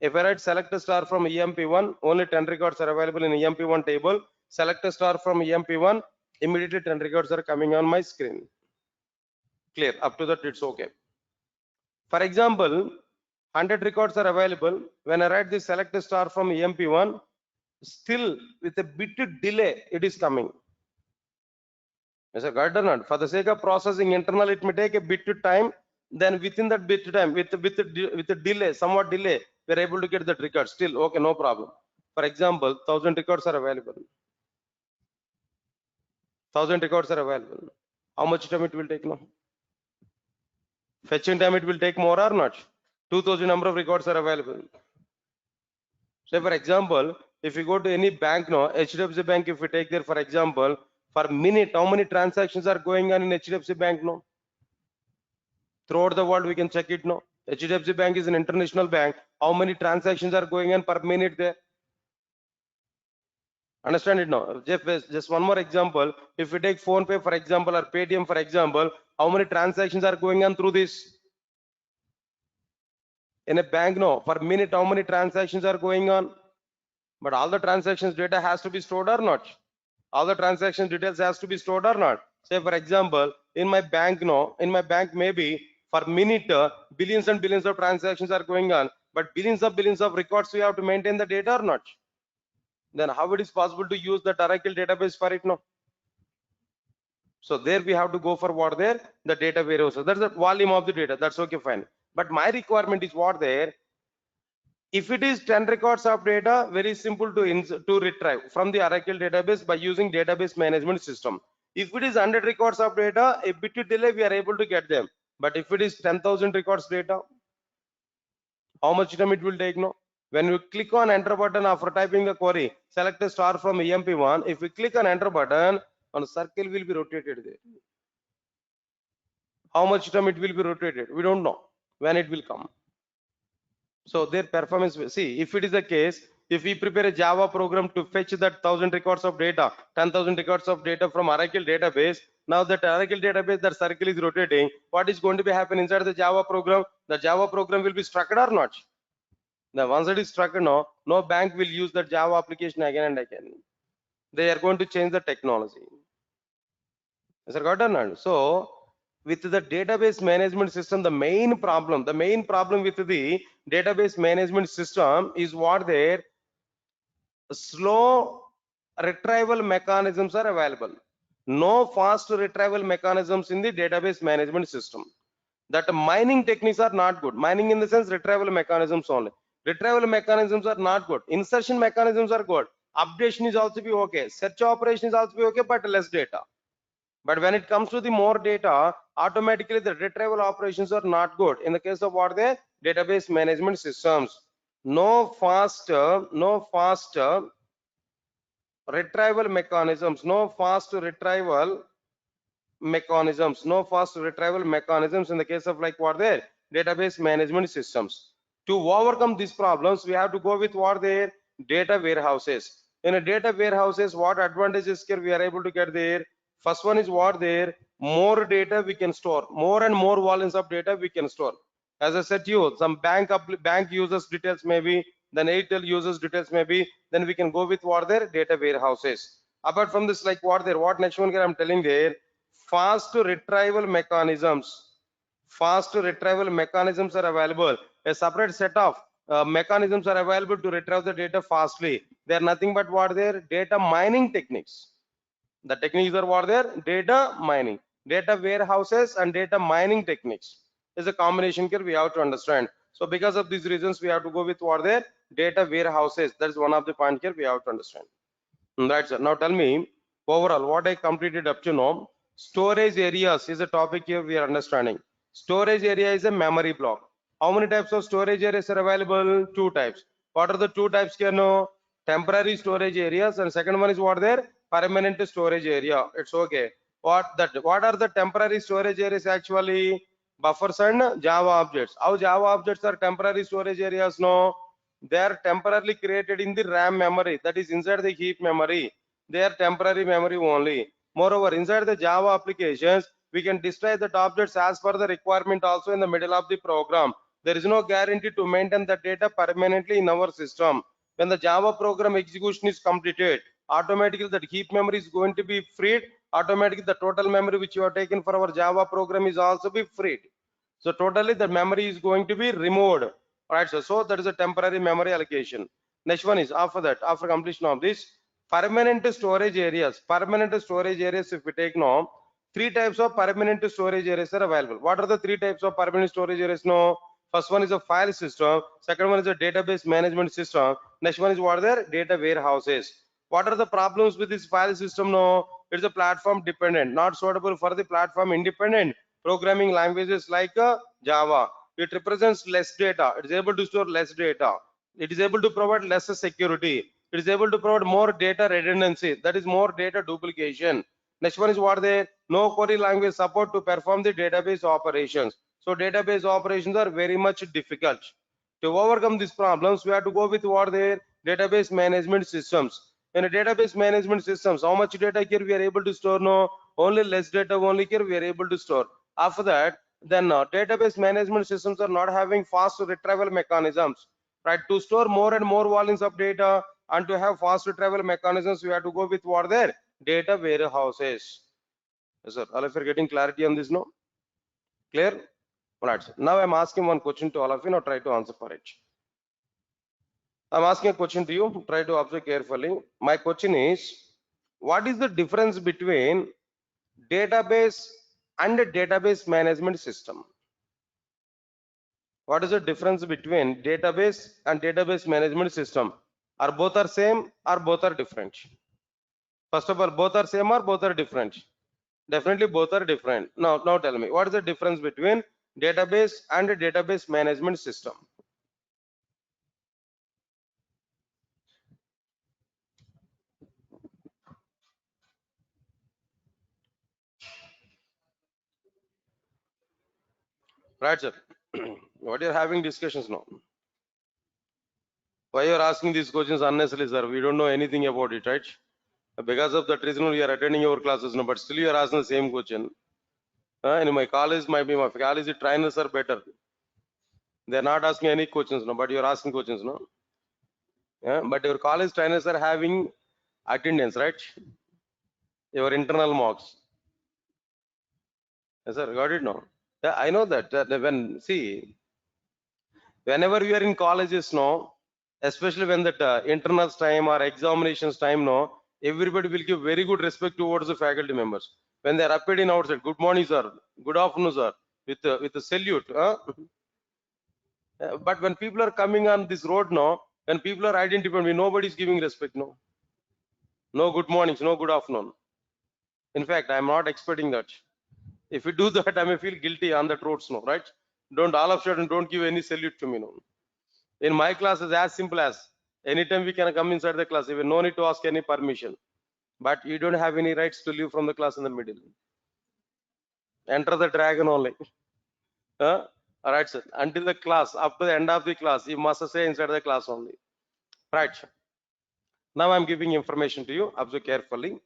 If I write select a star from EMP1, only 10 records are available in EMP1 table. Select a star from EMP1, immediately 10 records are coming on my screen. Clear? Up to that, it's okay. For example, 100 records are available. When I write this select a star from EMP1, still with a bit delay, it is coming. Yes, sir, got it or not? For the sake of processing internal, it may take a bit of time. Then within that bit of time, with a delay, somewhat delay, we are able to get that record. Still, okay, no problem. For example, 1000 records are available. 1000 records are available. How much time it will take now? Fetching time it will take more or not? 2000 number of records are available. Say for example, if you go to any bank now, HDFC Bank, if we take there for example, per minute, how many transactions are going on in HDFC Bank now? Throughout the world, we can check it now. HDFC Bank is an international bank. How many transactions are going on per minute there? Understand it now. Just one more example. If we take PhonePe for example or Paytm for example, how many transactions are going on through this? In a bank now, per minute, how many transactions are going on? But all the transactions data has to be stored or not? All the transaction details has to be stored or not? Say for example, in my bank now, in my bank maybe per minute billions and billions of transactions are going on, but billions of records we have to maintain the data or not? Then how it is possible to use the Oracle database for it now? So there we have to go for what there? The data warehouse. So that's the volume of the data. That's okay, fine. But my requirement is what there? If it is 10 records of data, very simple to retrieve from the Oracle database by using database management system. If it is 100 records of data, a bit delay we are able to get them. But if it is 10,000 records data, how much time it will take now? When you click on enter button after typing the query, select a star from EMP1. If we click on enter button, on circle will be rotated there. How much time it will be rotated? We don't know when it will come. So their performance, see, if it is the case, if we prepare a Java program to fetch that 1000 records of data, 10,000 records of data from Oracle database, now that Oracle database, that circle is rotating, what is going to be happen inside the Java program? The Java program will be struck or not? Now once it is struck, no bank will use that Java application again and again. They are going to change the technology. Is that got done? So with the database management system, the main problem with the database management system is what there slow retrieval mechanisms are available. No fast retrieval mechanisms in the database management system. That mining techniques are not good. Mining in the sense retrieval mechanisms only. Retrieval mechanisms are not good. Insertion mechanisms are good. Updation is also be okay. Search operation is also be okay, but less data. But when it comes to the more data, automatically the retrieval operations are not good. In the case of what the database management systems, no fast retrieval mechanisms, no fast retrieval mechanisms in the case of like what the database management systems. To overcome these problems, we have to go with what their data warehouses. In a data warehouses, what advantages here we are able to get there? First one is what there more data we can store, more and more volumes of data we can store. As I said to you, some bank users details maybe, then Airtel users details maybe, then we can go with what their data warehouses. Apart from this, like what there, what next one here I'm telling there, fast retrieval mechanisms. Fast retrieval mechanisms are available. A separate set of mechanisms are available to retrieve the data fastly. They are nothing but what their data mining techniques. The techniques are what their data mining, data warehouses and data mining techniques is a combination here we have to understand. So because of these reasons, we have to go with what their data warehouses. That is one of the point here we have to understand. That's it. Now tell me overall what I completed up to now. Storage areas is a topic here we are understanding. Storage area is a memory block. How many types of storage areas are available? Two types. What are the two types here? No, temporary storage areas, and second one is what there permanent storage area. It's okay. What are the temporary storage areas actually? Buffers and Java objects. How Java objects are temporary storage areas? No, they are temporarily created in the RAM memory, that is inside the heap memory. They are temporary memory only. Moreover, inside the Java applications, we can destroy the objects as per the requirement also in the middle of the program. There is no guarantee to maintain the data permanently in our system. When the Java program execution is completed, automatically that heap memory is going to be freed. Automatically the total memory which you have taken for our Java program is also be freed. So totally the memory is going to be removed. All right, so that is a temporary memory allocation. Next one is after that, after completion of this, permanent storage areas. Permanent storage areas, if we take now, three types of permanent storage areas are available. What are the three types of permanent storage areas? No, first one is a file system, second one is a database management system, next one is what are their data warehouses. What are the problems with this file system? No, it's a platform dependent, not suitable for the platform independent programming languages like Java. It represents less data. It is able to store less data. It is able to provide less security. It is able to provide more data redundancy. That is more data duplication. Next one is what they no query language support to perform the database operations. So database operations are very much difficult. To overcome these problems, we have to go with what their database management systems. In a database management systems, how much data here we are able to store? No, only less data only here we are able to store. After that, then database management systems are not having fast retrieval mechanisms, right? To store more and more volumes of data and to have fast retrieval mechanisms, we have to go with what their data warehouses. Yes, sir. All of you are getting clarity on this, no? Clear? Right. Now I'm asking one question to all of you. Now try to answer for it. I'm asking a question to you. Try to observe carefully. My question is, what is the difference between database and a database management system? What is the difference between database and database management system? Are both are same or both are different? First of all, both are same or both are different? Definitely both are different. Now tell me, what is the difference between database and a database management system? Right, sir. What you're having discussions now? Why you're asking these questions unnecessarily, sir? We don't know anything about it, right? Because of that reason, we are attending your classes now, but still you are asking the same question. In my college, my college trainers are better. They're not asking any questions now, but you're asking questions now. But your college trainers are having attendance, right? Your internal marks. Yes, sir. Got it now. Yeah, I know that when see, whenever we are in colleges now, especially when that internals time or examinations time now, everybody will give very good respect towards the faculty members. When they are appearing outside, good morning, sir. Good afternoon, sir. With a salute. But when people are coming on this road now, when people are identifying, nobody is giving respect. No good mornings, no good afternoon. In fact, I am not expecting that. If you do that, I may feel guilty on that roads, no, right? Don't all of a sudden don't give any salute to me, no. In my class is as simple as anytime we can come inside the class, even no need to ask any permission. But you don't have any rights to leave from the class in the middle. Enter the dragon only. All right, sir. Until the class, up to the end of the class, you must say inside the class only. Right. Now I'm giving information to you. Observe carefully.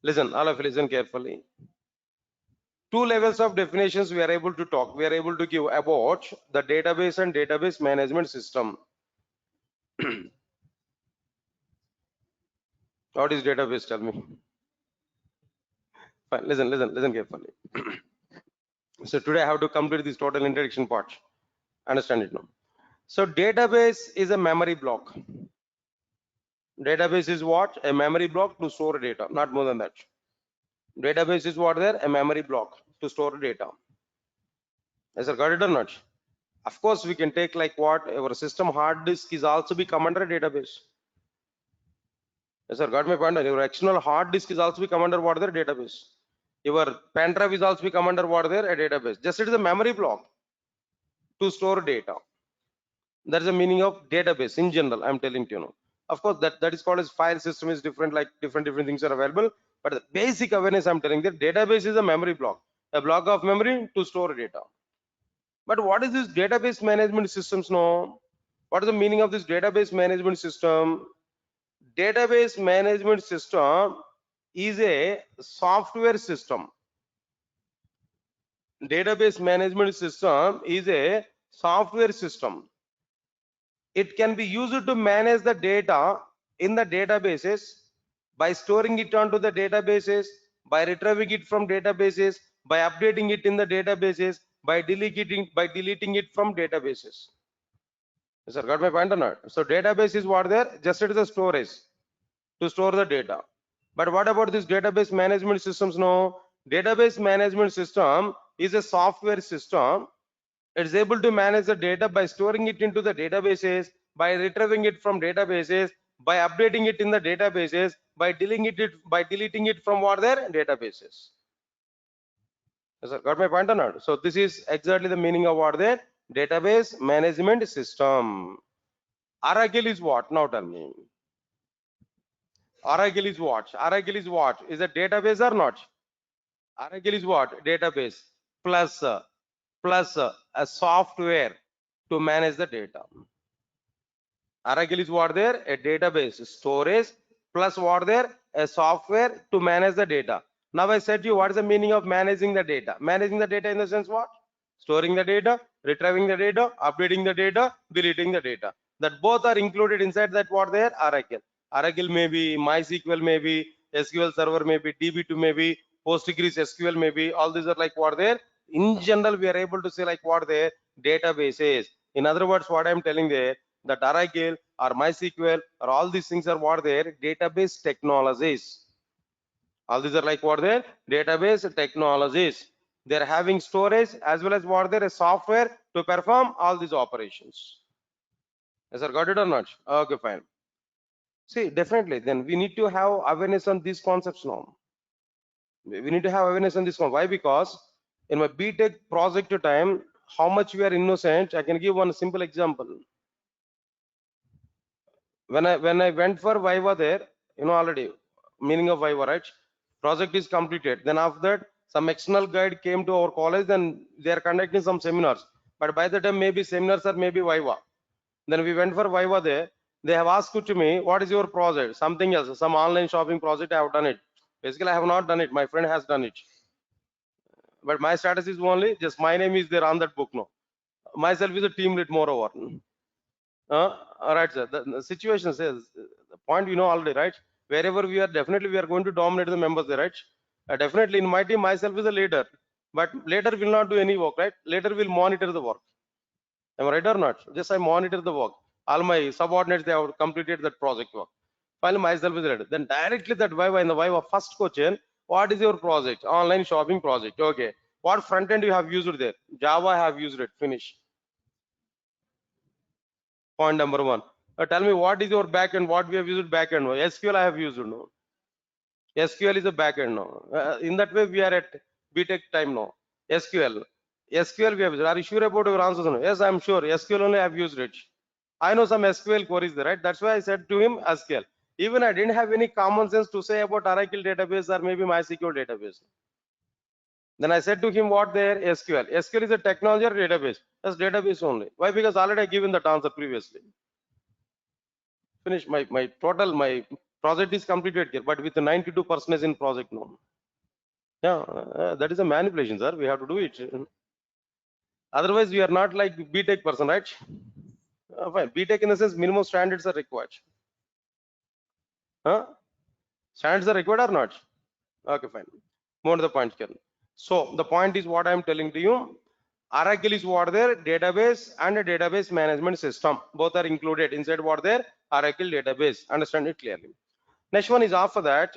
Listen, all of you listen carefully. Two levels of definitions we are able to talk. We are able to give about the database and database management system. What is database? Tell me. Fine. Listen carefully. So today I have to complete this total introduction part. Understand it now. So database is a memory block. Database is what? A memory block to store data, not more than that. Database is what there? A memory block to store data. Yes, sir, got it or not? Of course, we can take like what? Our system hard disk is also become under a database. Yes, sir, got my point. Your external hard disk is also become under what there? Database. Your pen drive is also become under what there? A database. Just it is a memory block to store data. That is the meaning of database in general. I'm telling you now. Of course, that is called as file system is different, like different things are available. But the basic awareness I'm telling that database is a memory block, a block of memory to store data. But what is this database management systems now? What is the meaning of this database management system? Database management system is a software system. Database management system is a software system. It can be used to manage the data in the databases by storing it onto the databases, by retrieving it from databases, by updating it in the databases, by deleting it from databases. Sir, got my point or not? So database is what there? Just it is a storage to store the data. But what about this database management systems? No, database management system is a software system. It is able to manage the data by storing it into the databases, by retrieving it from databases, by updating it in the databases, by deleting it from what their databases. Yes, sir, got my point or not? So this is exactly the meaning of what their database management system. Oracle is what? Now tell me. Oracle is what? Oracle is what? Is a database or not? Oracle is what? Database plus a software to manage the data. Oracle is what there? A database storage plus what there? A software to manage the data. Now I said to you, what is the meaning of managing the data? Managing the data in the sense what? Storing the data, retrieving the data, updating the data, deleting the data. That both are included inside that what there? Oracle. Oracle may be, MySQL may be, SQL Server may be, DB2 may be, Postgres SQL may be. All these are like what there? In general, we are able to say like what there? Databases. In other words, what I am telling there, that Oracle or MySQL or all these things are what there? Database technologies. All these are like what there? Database technologies. They're having storage as well as what there? A software to perform all these operations. Yes, sir, got it or not? Okay, fine. See, definitely, then we need to have awareness on these concepts now. We need to have awareness on this one. Why? Because in my BTech project time, how much we are innocent, I can give one simple example. When I went for Viva there, already meaning of Viva, right? Project is completed. Then after that, Some external guide came to our college, then they are conducting some seminars. But by the time maybe seminars or maybe Viva. Then we went for Viva there. They have asked to me, what is your project? Something else, some online shopping project. I have done it. Basically, I have not done it. My friend has done it. But my status is only just my name is there on that book. No, myself is a team lead moreover. All right, sir. The situation says the point you know already, right? Wherever we are, definitely we are going to dominate the members there, right? Definitely in my team, myself is a leader, but later will not do any work, right? Later will monitor the work. Am I right or not? Just I monitor the work. All my subordinates, they have completed that project work. Finally, myself is ready. Then directly that Viva in the Viva first question, what is your project? Online shopping project. Okay. What front end you have used there? Java I have used it. Finish. Point number one. Tell me what is your backend? What we have used backend? SQL I have used. No. SQL is a backend. No. In that way we are at BTech time now. SQL. SQL we have used. Are you sure about your answers? No? Yes, I am sure. SQL only I have used it. I know some SQL queries there, right? That's why I said to him SQL. Even I didn't have any common sense to say about Oracle database or maybe MySQL database. Then I said to him, what there? SQL. SQL is a technology or database? That's database only. Why? Because already I given that answer previously. Finish my my project is completed here, but with 92% in project now. Yeah, that is a manipulation, sir. We have to do it. Otherwise, we are not like BTech person, right? Fine. BTech in the sense minimum standards are required. Huh? Standards are required or not? Okay, fine. More to the point here. So the point is what I am telling to you. Oracle is what there database and a database management system. Both are included inside what there Oracle database. Understand it clearly. Next one is after that.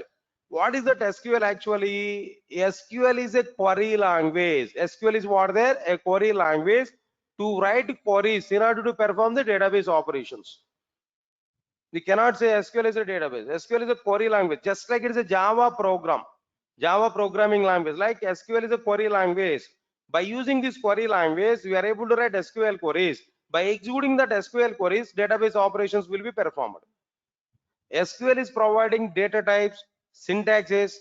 What is that SQL actually? SQL is a query language. SQL is what there a query language to write queries in order to perform the database operations. We cannot say SQL is a database. SQL is a query language, just like it is a Java program, Java programming language. Like SQL is a query language. By using this query language, we are able to write SQL queries. By executing that SQL queries, database operations will be performed. SQL is providing data types, syntaxes,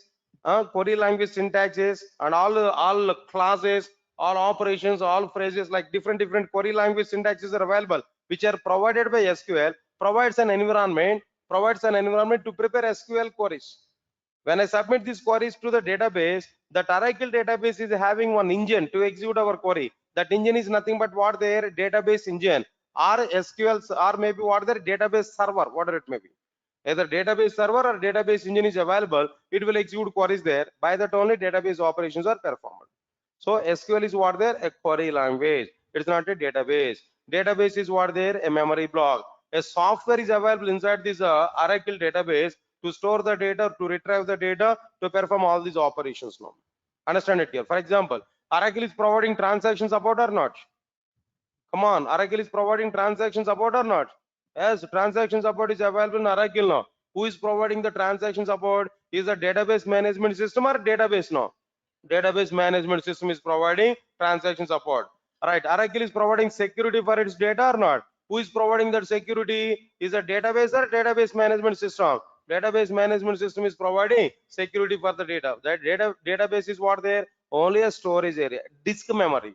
query language syntaxes, and all classes, all operations, all phrases like different query language syntaxes are available, which are provided by SQL. Provides an environment to prepare SQL queries. When I submit these queries to the database, the Oracle database is having one engine to execute our query. That engine is nothing but what their database engine or SQL or maybe what their database server, whatever it may be. Either database server or database engine is available, it will execute queries there. By that only database operations are performed. So SQL is what there a query language. It's not a database. Database is what there a memory block. A software is available inside this Oracle database to store the data, to retrieve the data, to perform all these operations now. Understand it here. For example, Oracle is providing transaction support or not? Come on, Oracle is providing transaction support or not? Yes, transaction support is available in Oracle now. Who is providing the transaction support? Is the database management system or database now? Database management system is providing transaction support. All right, Oracle is providing security for its data or not? Who is providing that security? Is a database or database management system? Database management system is providing security for the data. That database is what there? Only a storage area, disk memory.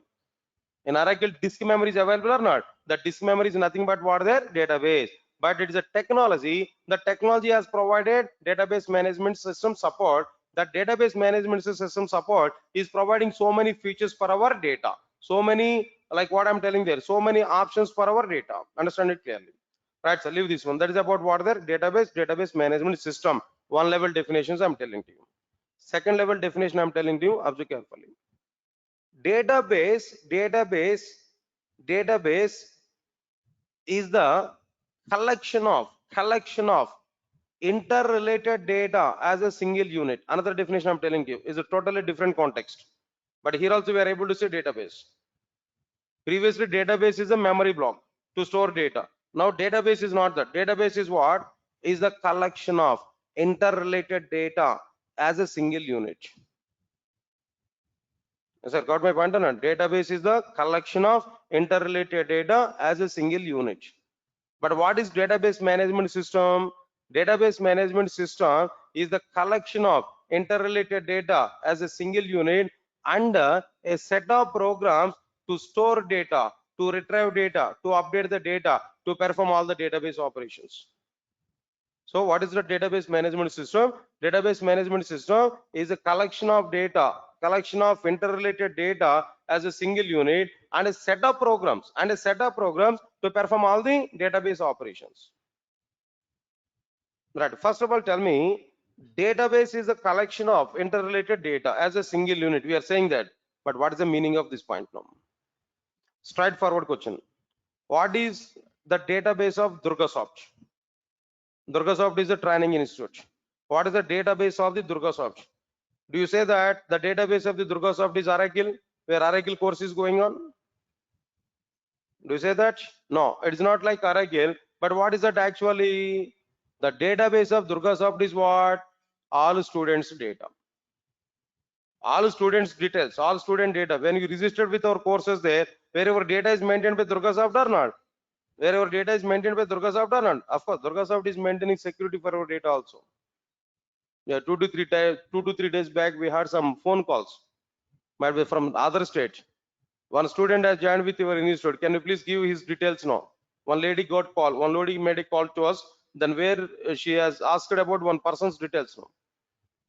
In Oracle, disk memory is available or not? The disk memory is nothing but what there? Database. But it is a technology. The technology has provided database management system support. That database management system support is providing so many features for our data. So many, like what I'm telling there, so many options for our data. Understand it clearly. Right, so leave this one. That is about what there? Database management system. One level definitions I'm telling to you. Second level definition I'm telling to you, observe carefully. Database is the collection of interrelated data as a single unit. Another definition I'm telling you is a totally different context, but here also we are able to say database. Previously database is a memory block to store data. Now database is not that. Database is what? Is the collection of interrelated data as a single unit. Sir, got my point or not? Database is the collection of interrelated data as a single unit. But what is database management system? Database management system is the collection of interrelated data as a single unit and a set of programs to store data, to retrieve data, to update the data, to perform all the database operations. So what is the database management system? Database management system is a collection of data, collection of interrelated data as a single unit and a set of programs to perform all the database operations. Right. First of all, tell me, database is a collection of interrelated data as a single unit. We are saying that, but what is the meaning of this point now? Straightforward question. What is the database of Durgasoft? Durgasoft is a training institute. What is the database of the Durgasoft? Do you say that the database of the Durgasoft is Oracle, where Oracle course is going on? Do you say that? No, it is not like Oracle, but what is that actually? The database of Durgasoft is what? All students' data. All students' details, all student data. When you registered with our courses there, wherever data is maintained by Durgasoft or not? Wherever data is maintained by Durgasoft or not? Of course, Durgasoft is maintaining security for our data also. Yeah, 2 to 3 days back, we had some phone calls, might be from other state. One student has joined with your institute. Can you please give his details now? One lady got call. One lady made a call to us. Then where she has asked about one person's details now.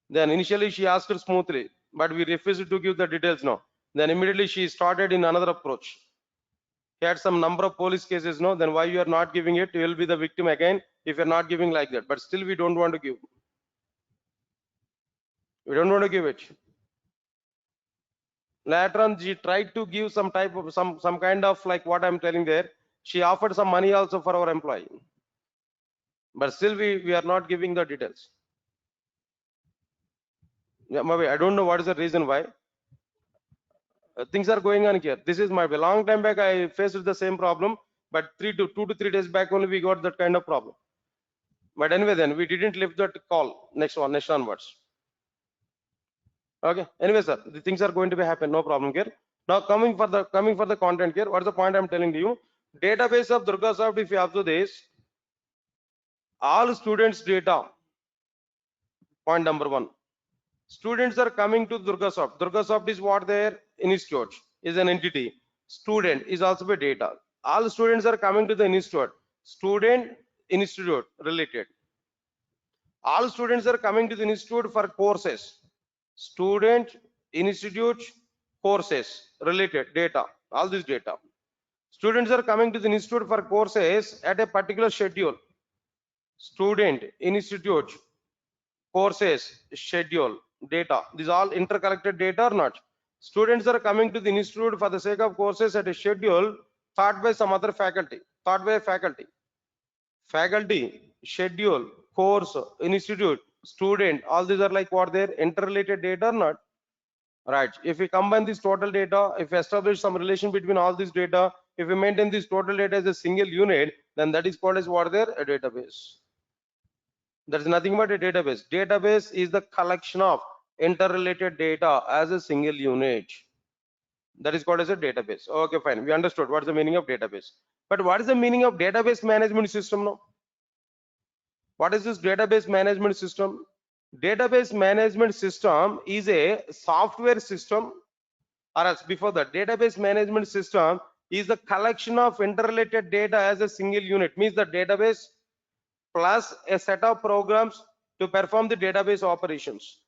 Then initially she asked smoothly, but we refused to give the details now. Then immediately she started in another approach. He had some number of police cases now. Then why you are not giving it? You will be the victim again if you are not giving like that. But still we don't want to give. We don't want to give it. Later on, she tried to give some type of some kind of like what I'm telling there. She offered some money also for our employee, but still we are not giving the details. Yeah, maybe I don't know what is the reason why. Things are going on here. This is my long time back. I faced the same problem, but 2 to 3 days back only we got that kind of problem. But anyway, then we didn't lift that call. Next onwards. Okay. Anyway, sir, the things are going to be happen. No problem here. Now coming for the content here. What's the point I'm telling you? Database of Durgasoft. If you observe this, all students' data. Point number 1. Students are coming to Durgasoft. Durgasoft is what their institute is an entity. Student is also a data. All students are coming to the institute. Student institute related. All students are coming to the institute for courses. Student institute courses related data. All this data. Students are coming to the institute for courses at a particular schedule. Student institute courses schedule data. These all interconnected data or not? Students are coming to the institute for the sake of courses at a schedule taught by some other faculty, taught by a faculty. Faculty, schedule, course, institute, student, all these are like what they're interrelated data or not? Right. If we combine this total data, if we establish some relation between all this data, if we maintain this total data as a single unit, then that is called as what they're a database. There is nothing but a database. Database is the collection of interrelated data as a single unit. That is called as a database. Okay, fine. We understood what's the meaning of database. But what is the meaning of database management system now? What is this database management system? Database management system is a software system, or as before that, database management system is the collection of interrelated data as a single unit. Means the database plus a set of programs to perform the database operations.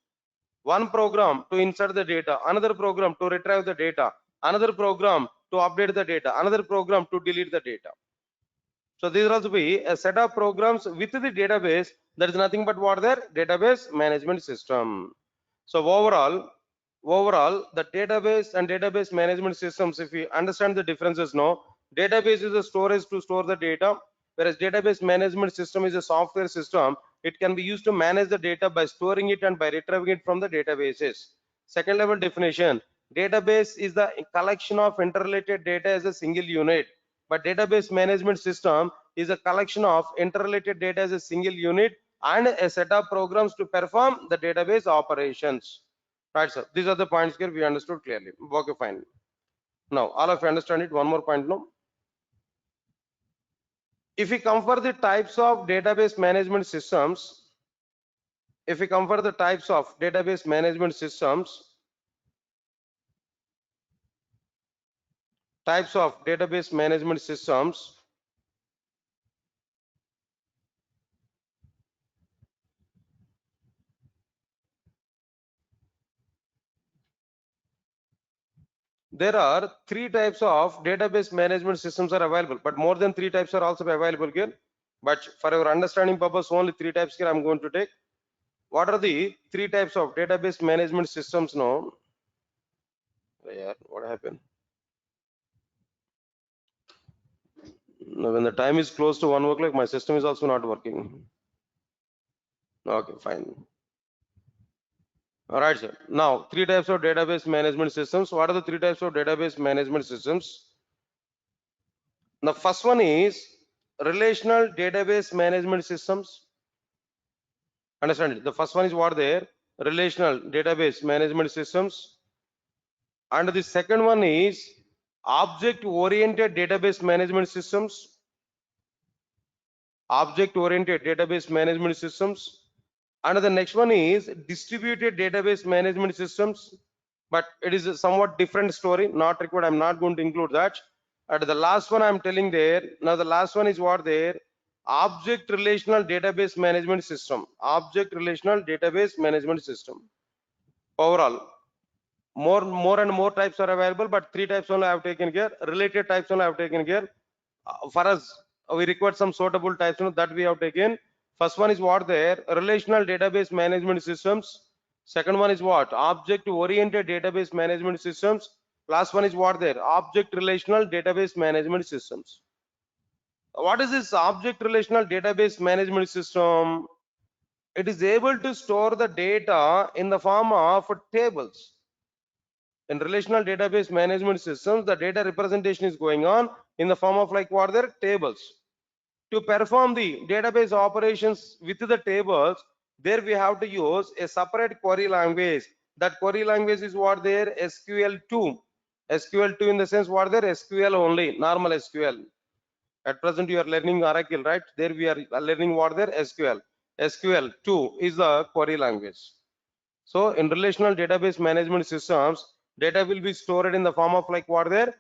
One program to insert the data, another program to retrieve the data, another program to update the data, another program to delete the data. So these will also be a set of programs with the database. That is nothing but what their database management system. So overall the database and database management systems, if we understand the differences now, database is a storage to store the data, whereas database management system is a software system. It can be used to manage the data by storing it and by retrieving it from the databases. Second level definition, database is the collection of interrelated data as a single unit, but database management system is a collection of interrelated data as a single unit and a set of programs to perform the database operations. Right, sir. These are the points here we understood clearly. Okay, fine. Now all of you understand it. One more point now. If we come for the types of database management systems, If we come for the types of database management systems, there are three types of database management systems are available, but more than three types are also available here. But for your understanding purpose, only three types here I'm going to take. What are the three types of database management systems now? Yeah, what happened? Now, when the time is close to 1 o'clock, my system is also not working. Okay, fine. All right, sir. Now, three types of database management systems. What are the three types of database management systems? The first one is relational database management systems. Understand it? The first one is what there? Relational database management systems. And the second one is object-oriented database management systems. Object-oriented database management systems. And the next one is distributed database management systems, but it is a somewhat different story, not required. I'm not going to include that. And the last one I'm telling there, now the last one is what there? Object relational database management system. Object relational database management system. Overall, more and more types are available, but three types only I have taken here. Related types only I have taken here. For us, we require some sortable types that we have taken. First one is what there? Relational database management systems. Second one is what? Object oriented database management systems. Last one is what there? Object relational database management systems. What is this object relational database management system? It is able to store the data in the form of tables. In relational database management systems, the data representation is going on in the form of like what there? Tables. To perform the database operations with the tables, there we have to use a separate query language. That query language is what there? SQL2. SQL2 in the sense what there? SQL only, normal SQL. At present you are learning Oracle, right? There we are learning what there? SQL. SQL2 is the query language. So in relational database management systems, data will be stored in the form of like what there?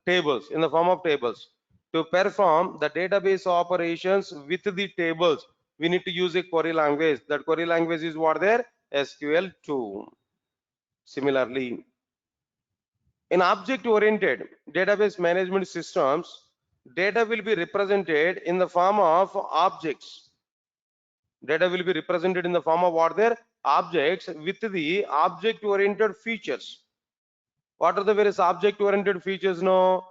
Tables, in the form of tables. To perform the database operations with the tables, we need to use a query language. That query language is what there? SQL2. Similarly, in object-oriented database management systems, data will be represented in the form of objects. Data will be represented in the form of what there? Objects with the object-oriented features. What are the various object-oriented features? No,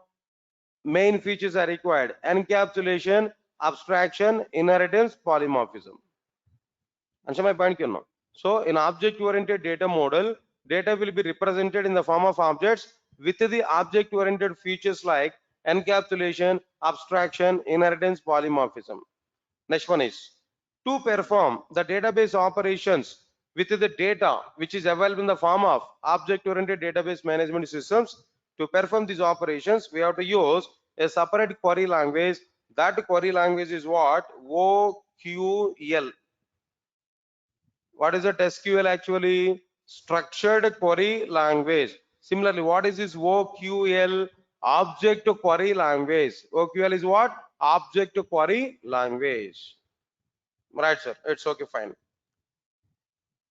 main features are required: encapsulation, abstraction, inheritance, polymorphism. Answer my point here now. So in object-oriented data model, data will be represented in the form of objects with the object-oriented features like encapsulation, abstraction, inheritance, polymorphism. Next one is to perform the database operations with the data which is available in the form of object-oriented database management systems. To perform these operations, we have to use a separate query language. That query language is what? OQL. What is that SQL actually? Structured query language. Similarly, what is this OQL? Object query language. OQL is what? Object query language. Right, sir. It's okay, fine.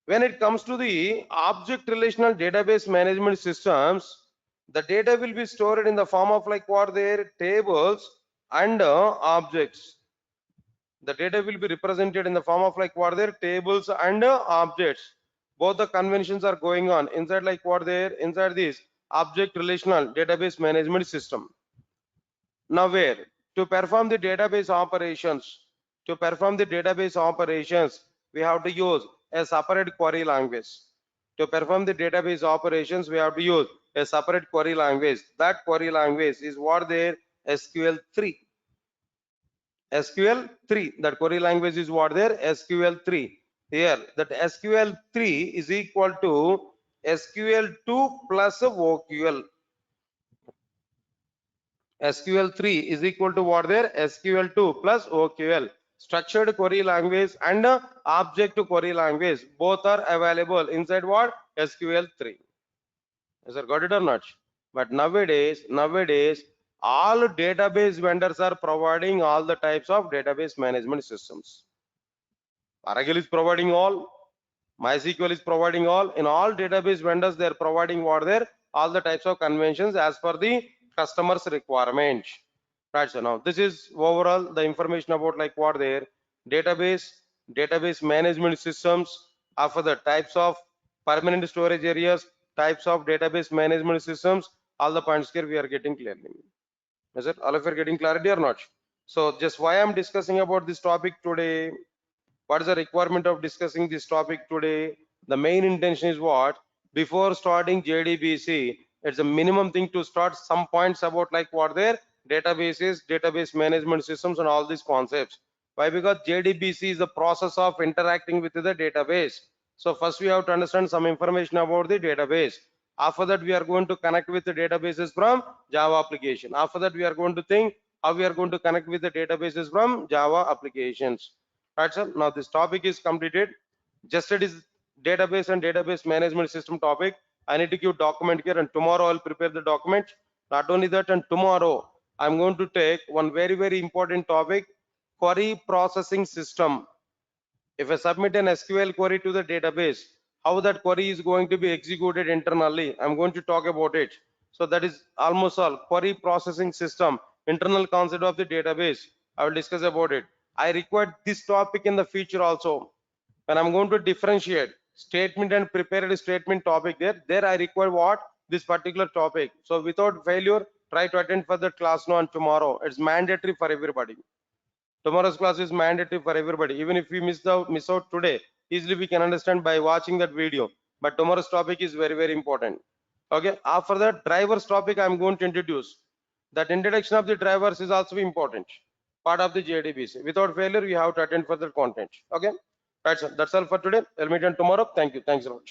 When it comes to the object relational database management systems, the data will be stored in the form of like what there? Tables and objects. The data will be represented in the form of like what there? Tables and objects. Both the conventions are going on inside like what there? Inside this object relational database management system. Now where? To perform the database operations, we have to use a separate query language. To perform the database operations, we have to use a separate query language. That query language is what there? SQL3. SQL3. That query language is what there? SQL3. Here, that SQL3 is equal to SQL2 plus OQL. SQL3 is equal to what there? SQL2 plus OQL. structured query language and object query language. Both are available inside what? SQL 3. Is that got it or not? But nowadays, all database vendors are providing all the types of database management systems. Oracle is providing all, MySQL is providing all. In all database vendors, they are providing what there all the types of conventions as per the customer's requirement. Right. So now this is overall the information about like what there database management systems, after the types of permanent storage areas, types of database management systems. All the points here we are getting clearly. Is it all of you are getting clarity or not? So just why I'm discussing about this topic today? What is the requirement of discussing this topic today? The main intention is what? Before starting jdbc, it's a minimum thing to start some points about like what their databases, database management systems and all these concepts. Why? Because jdbc is the process of interacting with the database. So first we have to understand some information about the database. After that we are going to connect with the databases from Java application. After that we are going to think how we are going to connect with the databases from Java applications. Right, sir. Now this topic is completed. Just it is database and database management system topic. I need to give document here, and tomorrow I'll prepare the document. Not only that, and tomorrow I'm going to take one very important topic: query processing system. If I submit an SQL query to the database, how that query is going to be executed internally, I'm going to talk about it. So that is almost all. Query processing system, internal concept of the database, I will discuss about it. I require this topic in the future also. When I'm going to differentiate statement and prepared statement topic, there I require what? This particular topic. So without failure, try to attend for the class now and tomorrow. It's mandatory for everybody. Tomorrow's class is mandatory for everybody. Even if we miss out today, easily we can understand by watching that video. But tomorrow's topic is very important. Okay. After that, drivers topic I'm going to introduce. That introduction of the drivers is also important. Part of the JDBC. Without failure, we have to attend for the content. Okay. Right, sir. That's all for today. I'll meet you tomorrow. Thank you. Thanks a lot.